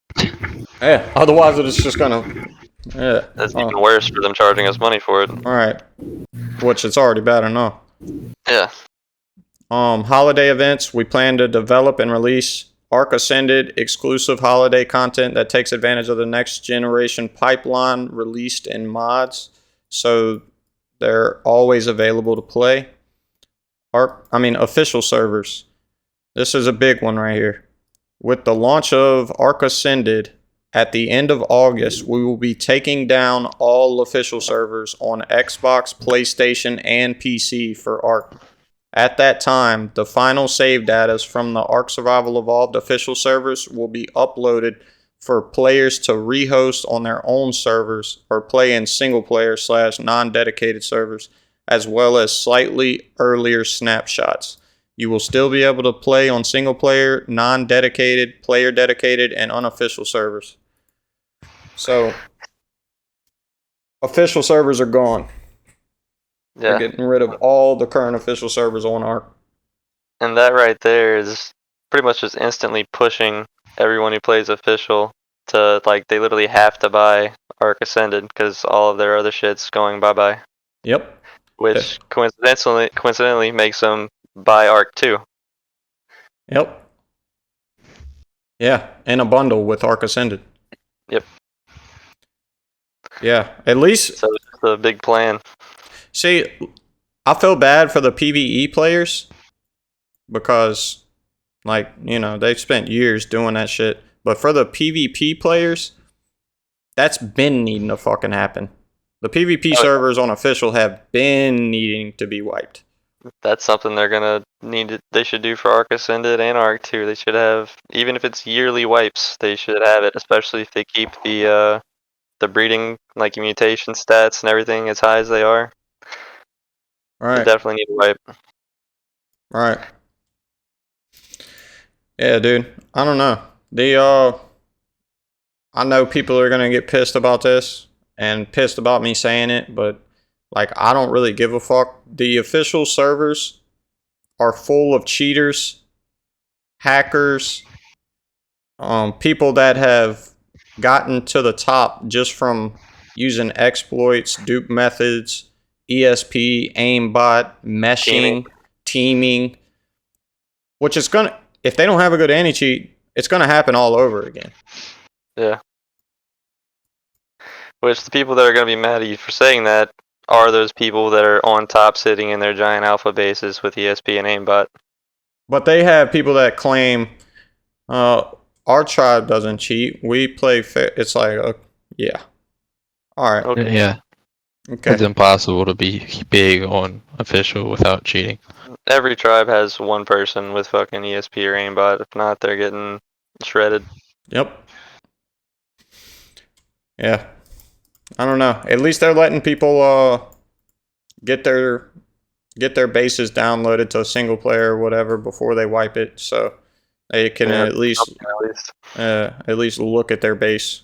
Yeah, otherwise it's just gonna... Yeah. That's even worse for them charging us money for it. Alright. Which it's already bad enough. Yeah. Holiday events. We plan to develop and release ARC Ascended exclusive holiday content that takes advantage of the next generation pipeline released in mods, so they're always available to play. Official servers. This is a big one right here. With the launch of ARC Ascended at the end of August, we will be taking down all official servers on Xbox, PlayStation, and PC for ARC. At that time, the final save data from the ARC Survival Evolved official servers will be uploaded for players to rehost on their own servers or play in single player / non-dedicated servers. as well as slightly earlier snapshots. You will still be able to play on single player, non-dedicated, player dedicated, and unofficial servers. So, official servers are gone. They're Yeah, getting rid of all the current official servers on Ark. and that right there is pretty much just instantly pushing everyone who plays official to like they literally have to buy Arc Ascended because all of their other shit's going bye bye. Yep. Which coincidentally makes them buy Arc 2. Yep. Yeah, in a bundle with Arc Ascended. Yep. Yeah, at least. So it's just a big plan. See, I feel bad for the PvE players because, like, you know, they've spent years doing that shit. But for the PvP players, that's been needing to fucking happen. The PvP servers on official have been needing to be wiped. That's something they're gonna need to, they should do for Arc Ascended and Arc 2. They should have, even if it's yearly wipes, they should have it, especially if they keep the breeding, like mutation stats and everything as high as they are. They Right. definitely need a wipe. Right. Yeah, dude. I don't know. I know people are gonna get pissed about this and pissed about me saying it, but like I don't really give a fuck. The official servers are full of cheaters, hackers, people that have gotten to the top just from using exploits, dupe methods, ESP, aimbot, meshing, teaming, which is gonna, if they don't have a good anti-cheat, it's gonna happen all over again. Yeah. Which the people that are gonna be mad at you for saying that are those people that are on top sitting in their giant alpha bases with ESP and aimbot. But they have people that claim, our tribe doesn't cheat. We play fair. It's like, yeah. All right. Okay. Yeah, Okay. it's impossible to be big on official without cheating. Every tribe has one person with fucking ESP or aimbot. If not, they're getting shredded. Yep. Yeah. I don't know. At least they're letting people get their bases downloaded to a single player or whatever before they wipe it, so they can at least look at their base.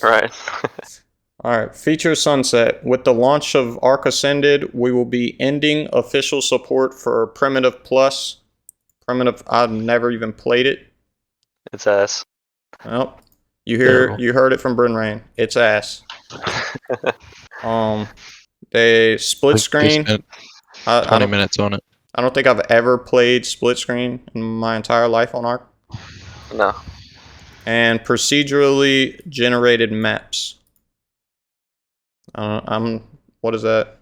Right. All right. Feature sunset. With the launch of Arc Ascended, we will be ending official support for Primitive Plus. Primitive. I've never even played it. It's ass. Well, you Terrible. heard it from Bryn Rain. It's ass. They split We screen. spent I 20 don't, minutes on it. I don't think I've ever played split screen in my entire life on Arc. No. And procedurally generated maps. What is that?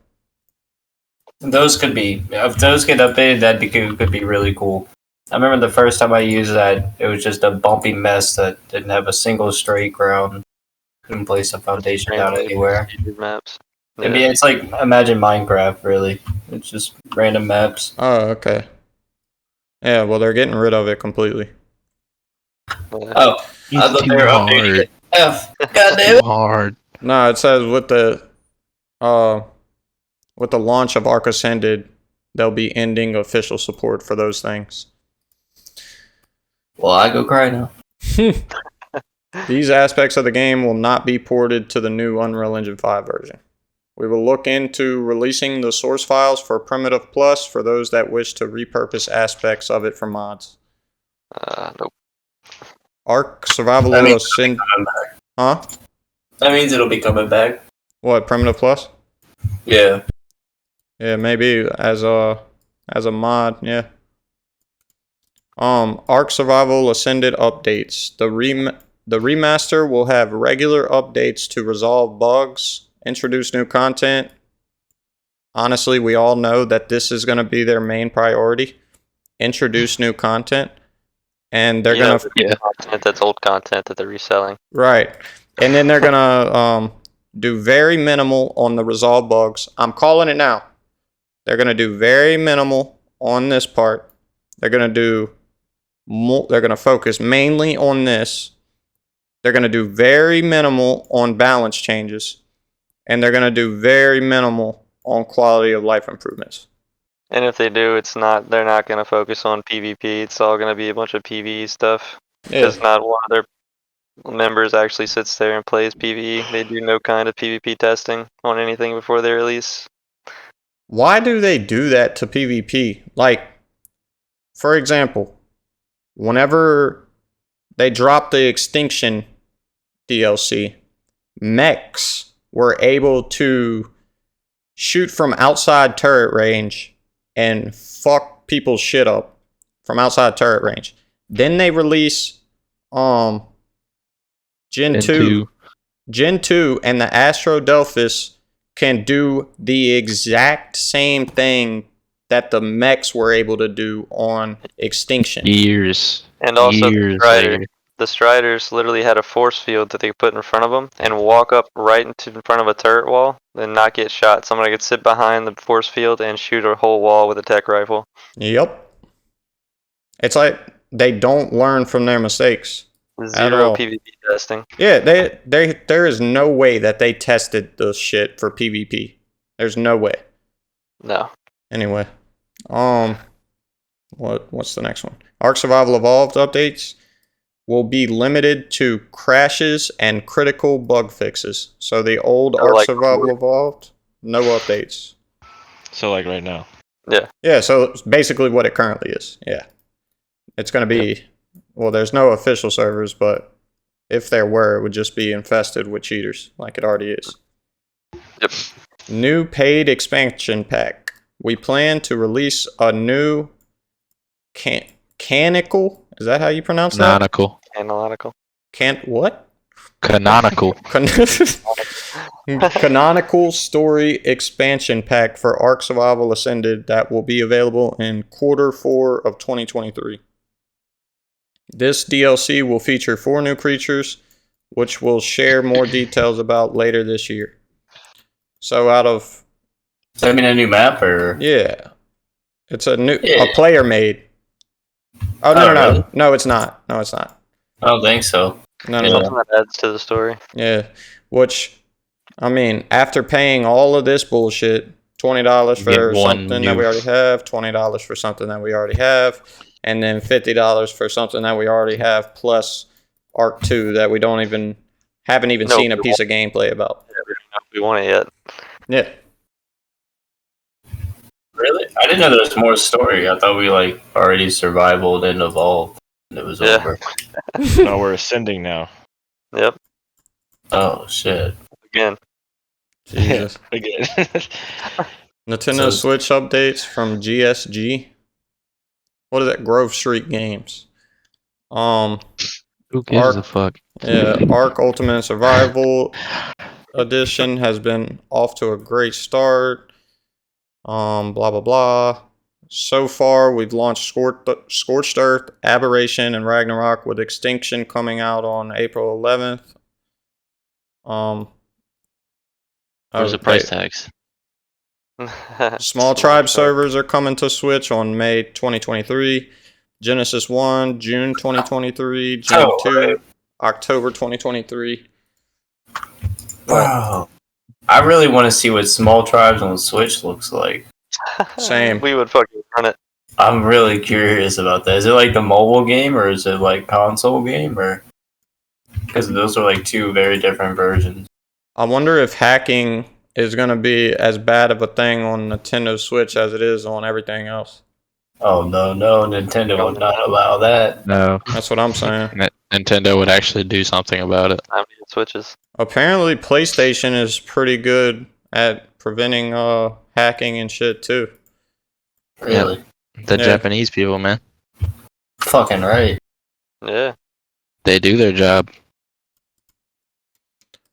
Those could be, if those get updated, that could be really cool. I remember the first time I used that, it was just a bumpy mess that didn't have a single straight ground. Couldn't place a foundation down anywhere. Maps. I mean, it's like, imagine Minecraft, really. It's just random maps. Oh, okay. Yeah, well, they're getting rid of it completely. Oh, I thought they were updating hard. it. F. God damn it. Hard. No, it says with the launch of Arc Ascended, they'll be ending official support for those things. Well, I go cry now. These aspects of the game will not be ported to the new Unreal Engine 5 version. We will look into releasing the source files for Primitive Plus for those that wish to repurpose aspects of it for mods. Nope. Arc Survival That will means send. Huh? That means it'll be coming back. What, Primitive Plus? Yeah. Yeah, maybe as a mod, yeah. Arc Survival Ascended updates. The remaster will have regular updates to resolve bugs, introduce new content. Honestly, we all know that this is going to be their main priority. Introduce new content. And they're going to... content that's old content that they're reselling. Right. And then they're going to do very minimal on the resolve bugs. I'm calling it now. They're going to do very minimal on this part. They're going to focus mainly on this. They're going to do very minimal on balance changes. And they're going to do very minimal on quality of life improvements. And if they do, they're not going to focus on PvP. It's all going to be a bunch of PvE stuff. Yeah. Because not one of their members actually sits there and plays PvE. They do no kind of PvP testing on anything before they release. Why do they do that to PvP? Like, for example, whenever they dropped the Extinction DLC, mechs were able to shoot from outside turret range and fuck people's shit up from outside turret range. Then they release Gen 2. Gen 2 and the Astro Delphis can do the exact same thing that the mechs were able to do on Extinction. Years. And also Years the later. Striders literally had a force field that they could put in front of them and walk up right in front of a turret wall and not get shot. Someone could sit behind the force field and shoot a whole wall with a tech rifle. Yep. It's like they don't learn from their mistakes. Zero PvP testing. Yeah, there is no way that they tested the shit for PvP. There's no way. No. Anyway, what's the next one? Ark Survival Evolved updates will be limited to crashes and critical bug fixes. So the old Ark Survival Evolved, no updates. So like right now. Yeah. Yeah, so it's basically what it currently is. Yeah. It's going to be, well, there's no official servers, but if there were, it would just be infested with cheaters like it already is. Yep. New paid expansion pack. We plan to release a new canonical. Is that how you pronounce that? Canonical. Canonical. What? Canonical. Canonical story expansion pack for Ark Survival Ascended that will be available in Q4 of 2023. This DLC will feature 4 new creatures, which we'll share more details about later this year. So out of... Does that mean a new map or? Yeah. It's a player made. Oh, no. Really? No, it's not. No, it's not. I don't think so. No. Something that adds to the story. Yeah. Which, I mean, after paying all of this bullshit, $20 for something that we already have, $20 for something that we already have, and then $50 for something that we already have, plus Arc 2 that we haven't even seen a piece of gameplay about. Yeah, we don't know if we want it yet. Yeah. Really? I didn't know there was more story. I thought we already survivaled and evolved and it was over. No, we're ascending now. Yep. Oh shit. Again. Jesus. Again. Nintendo Switch updates from GSG. What is that? Grove Street Games. Who gives a fuck? Yeah, Ark Ultimate Survival Edition has been off to a great start. Blah blah blah. So far, we've launched Scorched Earth, Aberration, and Ragnarok, with Extinction coming out on April 11th. Where's the price tags? Small Tribe servers are coming to Switch on May 2023. Genesis 1, June 2023. Gen 2, October 2023. Wow. I really want to see what Small Tribes on Switch looks like. Same. We would fucking run it. I'm really curious about that. Is it like the mobile game or is it like console game or? Because those are like 2 very different versions. I wonder if hacking is going to be as bad of a thing on Nintendo Switch as it is on everything else. Oh no, Nintendo would not allow that. No. That's what I'm saying. Nintendo would actually do something about it. I need Switches. Apparently, PlayStation is pretty good at preventing hacking and shit too. Really? The Japanese people, man. Fucking right. Yeah. They do their job.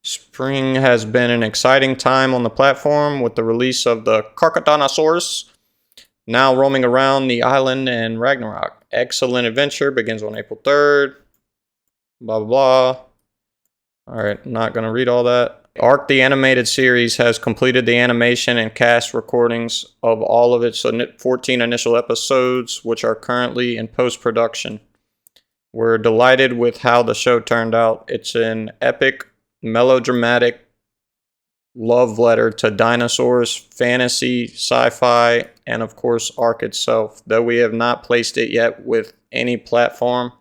Spring has been an exciting time on the platform with the release of the Carcadanosaurus, now roaming around the island in Ragnarok. Excellent Adventure begins on April 3rd. Blah, blah, blah. Alright, not going to read all that. Ark the Animated Series has completed the animation and cast recordings of all of its 14 initial episodes, which are currently in post-production. We're delighted with how the show turned out. It's an epic, melodramatic love letter to dinosaurs, fantasy, sci-fi, and of course Ark itself, though we have not placed it yet with any platform,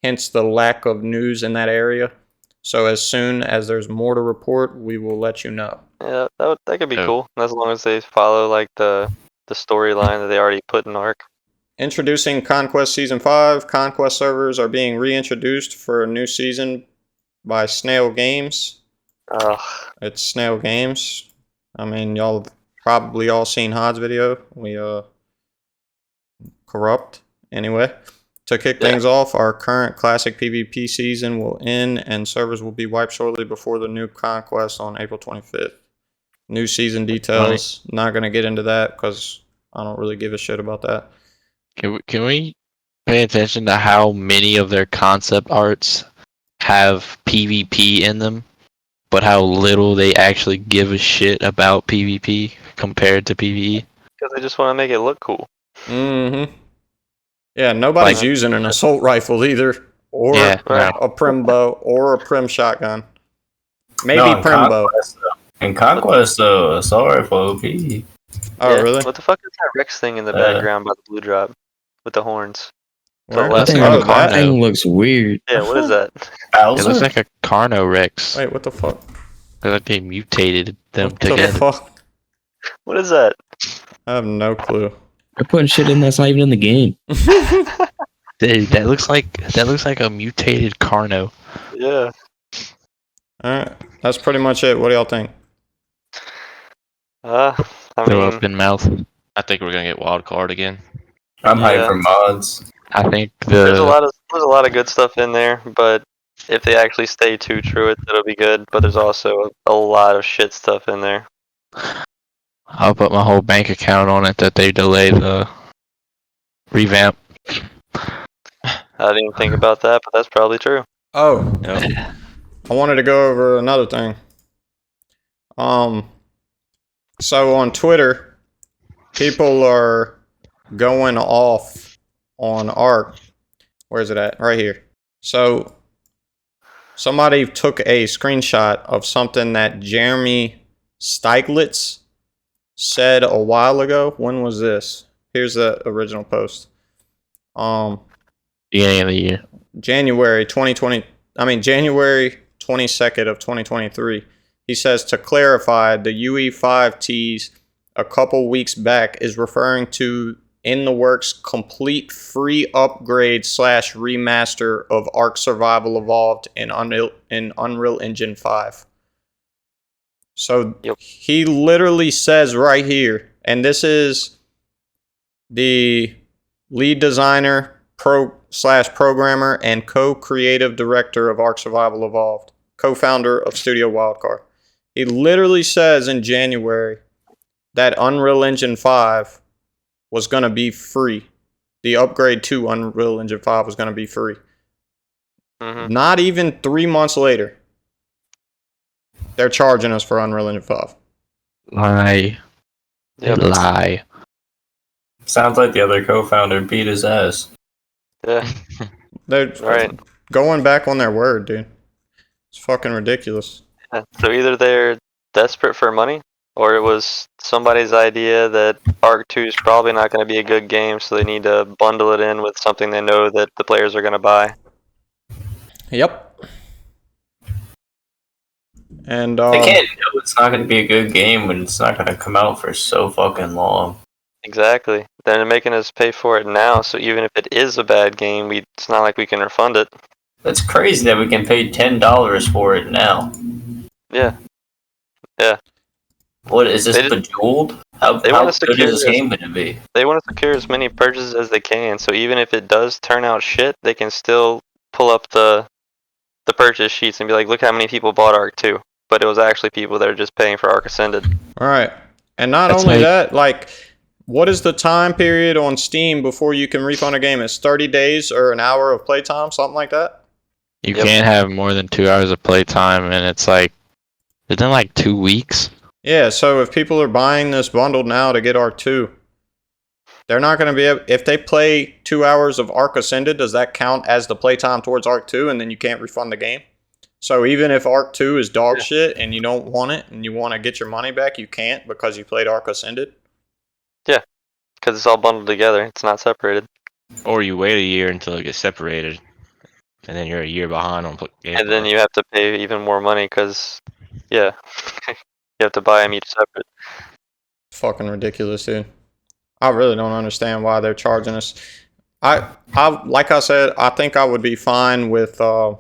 hence the lack of news in that area. So as soon as there's more to report, we will let you know. Yeah, that could be Oh. cool, as long as they follow like the storyline that they already put in Ark. Introducing Conquest Season 5. Conquest servers are being reintroduced for a new season by Snail Games. Ugh. It's Snail Games. I mean, y'all have probably all seen Hod's video. We corrupt. Anyway, to kick things off, our current classic PvP season will end and servers will be wiped shortly before the new Conquest on April 25th. New season details. Not going to get into that because I don't really give a shit about that. Can we pay attention to how many of their concept arts have PvP in them, but how little they actually give a shit about PvP compared to PvE? Because they just want to make it look cool. Mm-hmm. Yeah, nobody's using an assault rifle either, or a prim bow, or a prim shotgun. Maybe prim bow. In Conquest, though, assault rifle OP. Oh, really? What the fuck is that Rex thing in the background by the blue drop with the horns? Where? That thing looks weird. Yeah, what is that? It looks like a Carno Rex. Wait, what the fuck? It's like they mutated them What together. the fuck? What is that? I have no clue. They're putting shit in that's not even in the game. Dude, that looks like a mutated Carno. Yeah. Alright, that's pretty much it. What do y'all think? I Throw mean, up in mouth. I think we're gonna get wild card again. I'm hyped for mods. I think there's a lot of good stuff in there, but if they actually stay true to it, it'll be good. But there's also a lot of shit stuff in there. I'll put my whole bank account on it that they delay the revamp. I didn't even think about that, but that's probably true. Oh, I wanted to go over another thing. So on Twitter, people are going off on Ark. Where is it at? Right here. So somebody took a screenshot of something that Jeremy Stieglitz said a while ago. When was this? Here's the original post. Beginning of the year. January 22nd of 2023. He says, to clarify, the UE5 tease a couple weeks back is referring to in the works complete free upgrade / remaster of Ark Survival Evolved in Unreal Engine 5. So he literally says right here, and this is the lead designer, programmer, and co-creative director of Ark Survival Evolved, co-founder of Studio Wildcard. He literally says in January that Unreal Engine 5 was going to be free. The upgrade to Unreal Engine 5 was going to be free. Mm-hmm. Not even 3 months later, they're charging us for Unreal Engine 5. Lie. Yep. Lie. Sounds like the other co-founder beat his ass. Yeah. They're going back on their word, dude. It's fucking ridiculous. Yeah. So either they're desperate for money, or it was somebody's idea that Ark 2 is probably not going to be a good game, so they need to bundle it in with something they know that the players are going to buy. Yep. And they can't know it's not going to be a good game when it's not going to come out for so fucking long. Exactly. They're making us pay for it now, so even if it is a bad game, it's not like we can refund it. That's crazy that we can pay $10 for it now. Yeah. Yeah. What is this, Bejeweled? How good is this game going to be? They want to secure as many purchases as they can, so even if it does turn out shit, they can still pull up the purchase sheets and be like, look how many people bought Ark 2. But it was actually people that are just paying for Ark Ascended. Alright. And not only that, like, what is the time period on Steam before you can refund a game? It's 30 days or an hour of playtime, something like that? You can't have more than 2 hours of playtime, and it's like, within like 2 weeks. Yeah, so if people are buying this bundle now to get Ark 2, they're not going to be able, if they play 2 hours of Ark Ascended, does that count as the playtime towards Ark 2 and then you can't refund the game? So even if Arc 2 is dog shit and you don't want it and you want to get your money back, you can't because you played Arc Ascended? Because it's all bundled together. It's not separated. Or you wait a year until it gets separated, and then you're a year behind on Game And then Pass. you have to pay even more money because, you have to buy them each separate. Fucking ridiculous, dude. I really don't understand why they're charging us. I like I said, I think I would be fine with the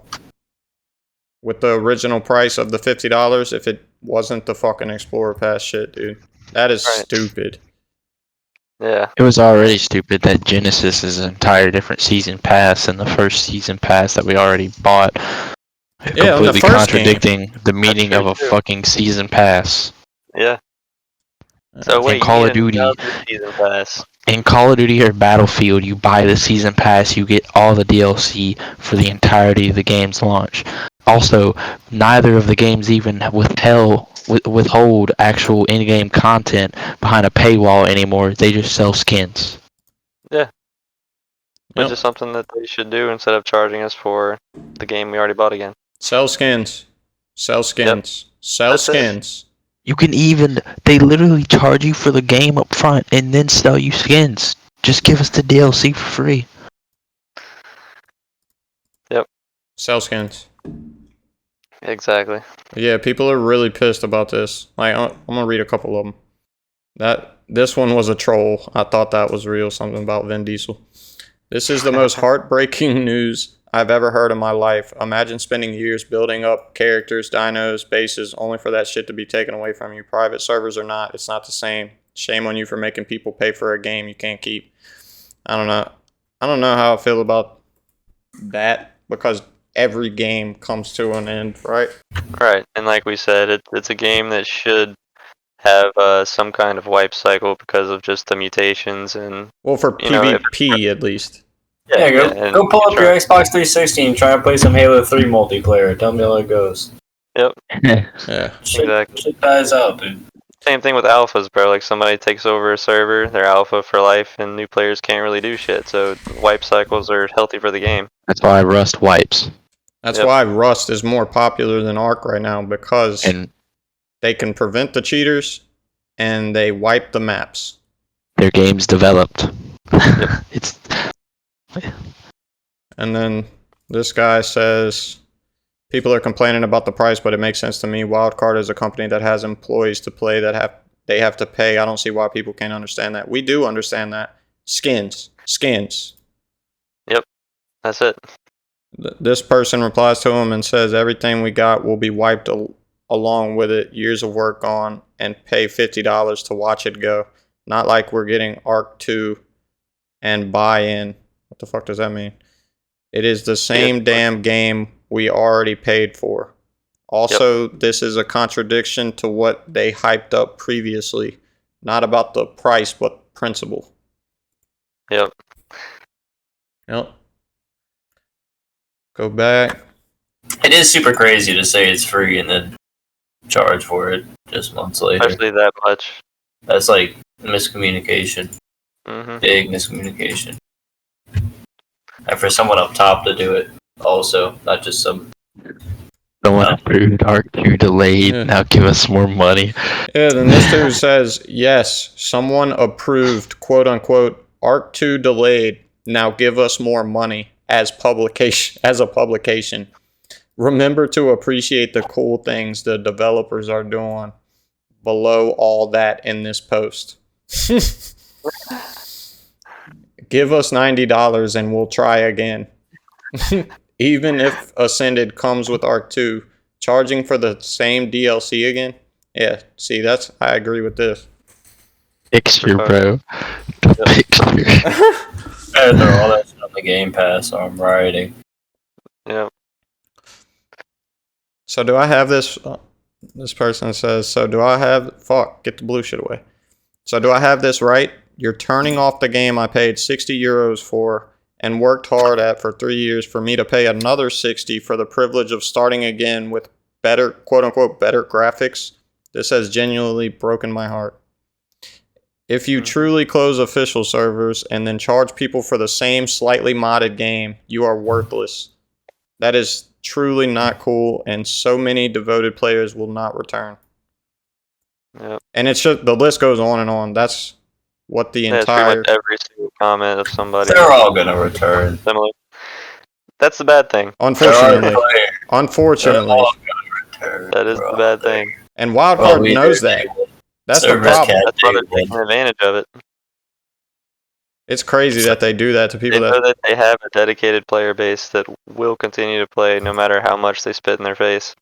original price of the $50 if it wasn't the fucking Explorer Pass shit, dude. That is Right. stupid. Yeah. It was already stupid that Genesis is an entire different season pass than the first season pass that we already bought. Yeah, on the Completely first game. contradicting the meaning true, of a too. fucking season pass. Yeah. So wait, Call you of need Duty. another season pass. In Call of Duty or Battlefield, you buy the season pass, you get all the DLC for the entirety of the game's launch. Also, neither of the games even withhold actual in-game content behind a paywall anymore. They just sell skins. Which Yep. is something that they should do instead of charging us for the game we already bought again. Sell skins. Sell skins. Sell That's it. skins. You can even, they literally charge you for the game up front and then sell you skins. Just give us the DLC for free. Sell skins. Exactly. Yeah, people are really pissed about this. Like, I'm gonna read a couple of them. This one was a troll. I thought that was real. Something about Vin Diesel. This is the most heartbreaking news I've ever heard in my life. Imagine spending years building up characters, dinos, bases, only for that shit to be taken away from you. Private servers or not, it's not the same. Shame on you for making people pay for a game you can't keep. I don't know how I feel about that because every game comes to an end, right? Right. And like we said, it's a game that should have some kind of wipe cycle because of just the mutations and Well, for You know, if- PvP at least. Yeah, and go pull up try- your Xbox 360 and try and play some Halo 3 multiplayer. Tell me how it goes. Yeah. Shit, Exactly. shit dies out, dude. Same thing with alphas, bro. Like somebody takes over a server, they're alpha for life, and new players can't really do shit. So wipe cycles are healthy for the game. That's why Rust wipes. That's Yep. why Rust is more popular than Ark right now because And they can prevent the cheaters and they wipe the maps. their game's developed. It's And then this guy says, people are complaining about the price, but it makes sense to me. Wildcard is a company that has employees to play they have to pay. I don't see why people can't understand that. We do understand that. Skins. That's it. This person replies to him and says, everything we got will be wiped along with it. Years of work gone and pay $50 to watch it go. Not like we're getting Arc 2 and buy-in. What the fuck does that mean? It is the same damn game we already paid for. Also, This is a contradiction to what they hyped up previously. Not about the price, but principle. Yep. Yep. Go back. It is super crazy to say it's free and then charge for it just months later. Especially that much. That's like miscommunication. Hmm. Big miscommunication. And for someone up top to do it also, not just some... someone approved Arc 2 delayed. Yeah. Now give us more money. Yeah, then this dude says, yes, someone approved, quote unquote, Arc 2 delayed. Now give us more money as a publication. Remember to appreciate the cool things the developers are doing below all that in this post. Give us $90 and we'll try again. Even if Ascended comes with Arc 2, charging for the same DLC again? Yeah, see, I agree with this. Picture, bro. The picture. I throw all that shit on the Game Pass, so I'm rioting. Yep. So do I have this? This person says, so do I have... Fuck, get the blue shit away. So do I have this right? You're turning off the game I paid 60 euros for and worked hard at for 3 years for me to pay another 60 for the privilege of starting again with better, quote unquote, better graphics? This has genuinely broken my heart. If you truly close official servers and then charge people for the same slightly modded game, you are worthless. That is truly not cool, and so many devoted players will not return. Yep. And it's just the list goes on and on. That's what the Yeah, it's pretty entire much every single comment of somebody. They're all gonna return. Similar. That's the bad thing. unfortunately, They're all unfortunately, gonna return. That is the bad thing. and Wildcard Well, we knows did that. day one. That's the Service problem. cat That's why day they're taking one. advantage of it. It's crazy that they do that to They people know that. that they have a dedicated player base that will continue to play no matter how much they spit in their face.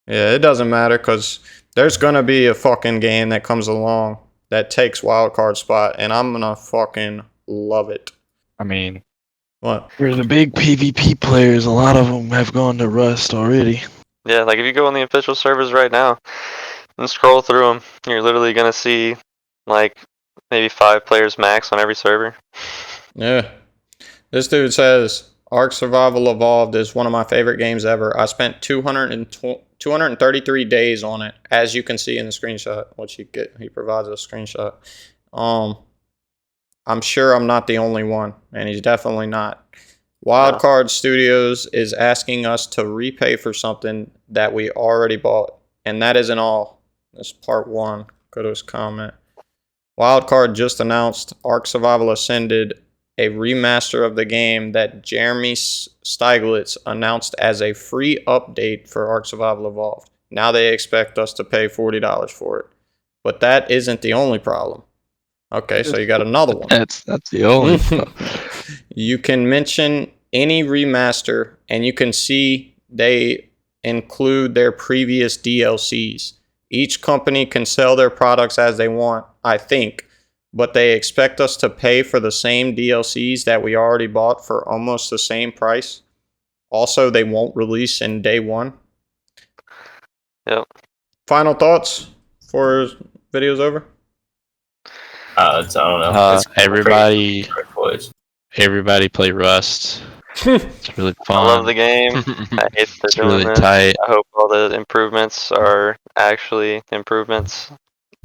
Yeah, it doesn't matter because there's gonna be a fucking game that comes along that takes Wildcard spot, and I'm gonna fucking love it. I mean, What? for the big PvP players, a lot of them have gone to Rust already. Yeah, like if you go on the official servers right now and scroll through them, you're literally gonna see like maybe 5 players max on every server. Yeah. This dude says Ark Survival Evolved is one of my favorite games ever. I spent 233 days on it, as you can see in the screenshot, which he provides a screenshot. I'm sure I'm not the only one, and he's definitely not. Wildcard Studios is asking us to repay for something that we already bought, and that isn't all. This is part 1. Go to his comment. Wildcard just announced Ark Survival Ascended, a remaster of the game that Jeremy Stieglitz announced as a free update for Ark Survival Evolved. Now they expect us to pay $40 for it. But that isn't the only problem. Okay, so you got another one. That's the only. You can mention any remaster, and you can see they include their previous DLCs. Each company can sell their products as they want, I think, but they expect us to pay for the same DLCs that we already bought for almost the same price. Also, they won't release in day 1. Yep. Final thoughts before video's over? I don't know. It's Everybody crazy. play Rust. It's really fun. I love the game. I hate that It's they're doing really this. tight. I hope all the improvements are actually improvements.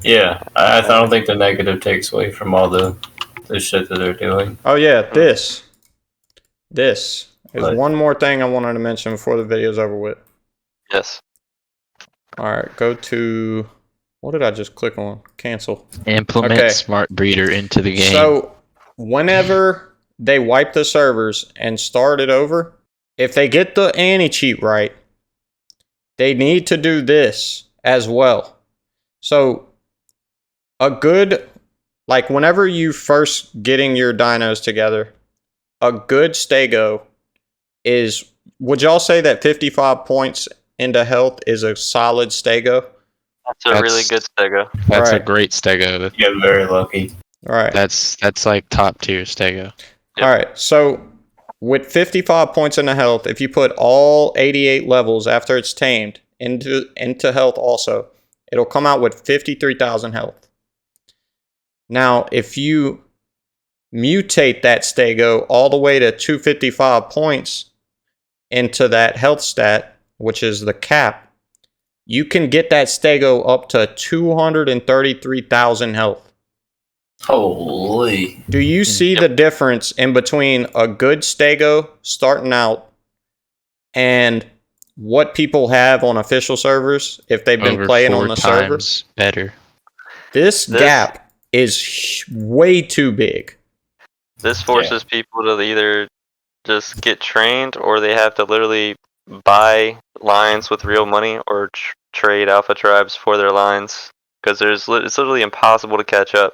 Yeah, I don't think the negative takes away from all the shit that they're doing. Oh yeah, this is What? one more thing I wanted to mention before the video's over with. Yes. All right, go to, what did I just click on? Cancel. Implement Okay. Smart Breeder into the game. So whenever they wipe the servers and start it over, if they get the anti-cheat right, they need to do this as well. So a good, like whenever you first getting your dinos together, a good stego is, would y'all say that 55 points into health is a solid stego? That's a really good stego. That's a Alright. great stego. You get very lucky. All right. That's like top tier stego. Yep. All right. So with 55 points into health, if you put all 88 levels after it's tamed into health also, it'll come out with 53,000 health. Now, if you mutate that stego all the way to 255 points into that health stat, which is the cap, you can get that stego up to 233,000 health. Holy. Do you see the difference in between a good stego starting out and what people have on official servers if they've been Over playing 4 on the server? times better. This gap is way too big. This forces people to either just get trained, or they have to literally buy lines with real money, or trade alpha tribes for their lines, because it's literally impossible to catch up.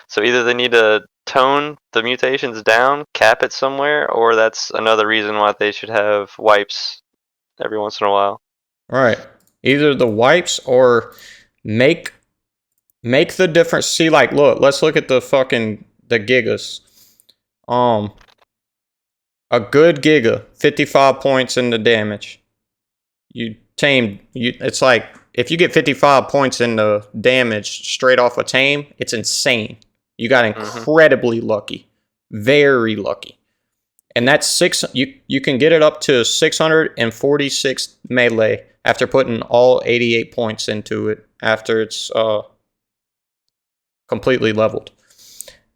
So either they need to tone the mutations down, cap it somewhere, or that's another reason why they should have wipes every once in a while. All right. Either the wipes or make the difference. See, like, look, let's look at the gigas. A good giga, 55 points in the damage. It's like, if you get 55 points in the damage straight off a tame, it's insane. You got incredibly lucky. Very lucky. And that's you can get it up to 646 melee after putting all 88 points into it after it's completely leveled.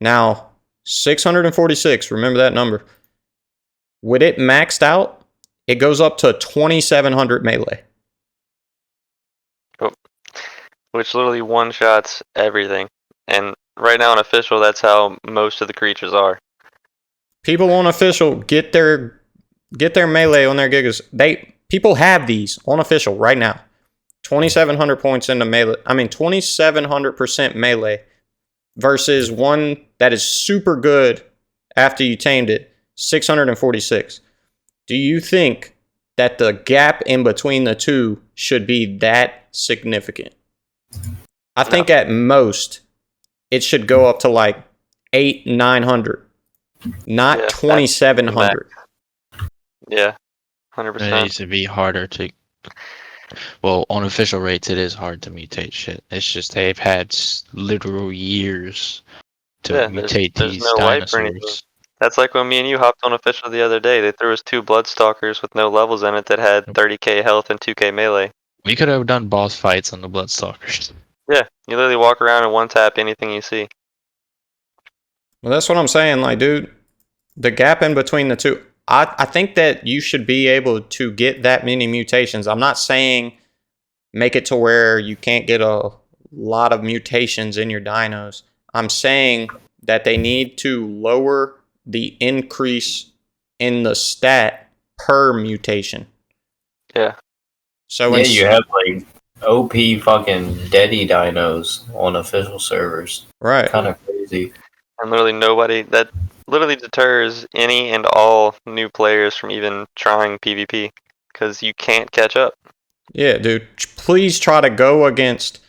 Now, 646, remember that number. With it maxed out, it goes up to 2700 melee. Which literally one-shots everything. And right now on official, that's how most of the creatures are. People on official get their melee on their gigas. People have these on official right now. 2700 points into melee. 2700% melee versus one that is super good after you tamed it, 646. Do you think that the gap in between the two should be that significant? I think at most it should go up to like 900, not 2700. Yeah, It 100%. needs to be harder to. Well, on official rates, it is hard to mutate shit. It's just they've had literal years to mutate there's these no life or anything. dinosaurs. That's like when me and you hopped on official the other day. They threw us 2 Bloodstalkers with no levels in it that had 30k health and 2k melee. We could have done boss fights on the Bloodstalkers. Yeah, you literally walk around and one-tap anything you see. Well, that's what I'm saying. Like, dude, the gap in between the two, I think that you should be able to get that many mutations. I'm not saying make it to where you can't get a lot of mutations in your dinos. I'm saying that they need to lower the increase in the stat per mutation. Yeah. So Yeah, you have like OP fucking Deddy dinos on official servers. right. Kind of crazy. And literally nobody, that literally deters any and all new players from even trying PvP because you can't catch up. Yeah, dude. Please try to go against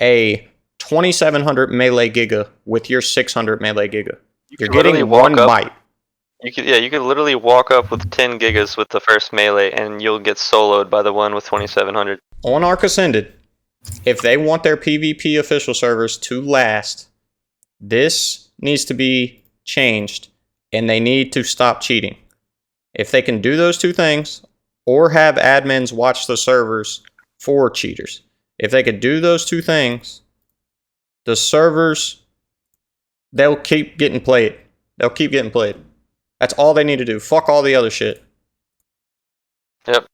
a 2700 melee giga with your 600 melee giga. You're getting one bite. You could literally walk up with 10 gigas with the first melee and you'll get soloed by the one with 2700. On Arc Ascended, if they want their PvP official servers to last, this needs to be changed and they need to stop cheating. If they can do those two things, or have admins watch the servers for cheaters, if they could do those two things, the servers, they'll keep getting played. They'll keep getting played. That's all they need to do. Fuck all the other shit. Yep.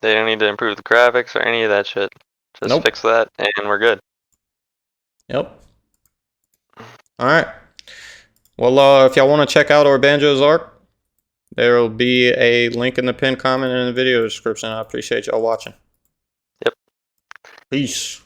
They don't need to improve the graphics or any of that shit. Just fix that and we're good. Yep. Alright. Well, if y'all want to check out Orbanjo's Arc, there will be a link in the pinned comment and in the video description. I appreciate y'all watching. Yep. Peace.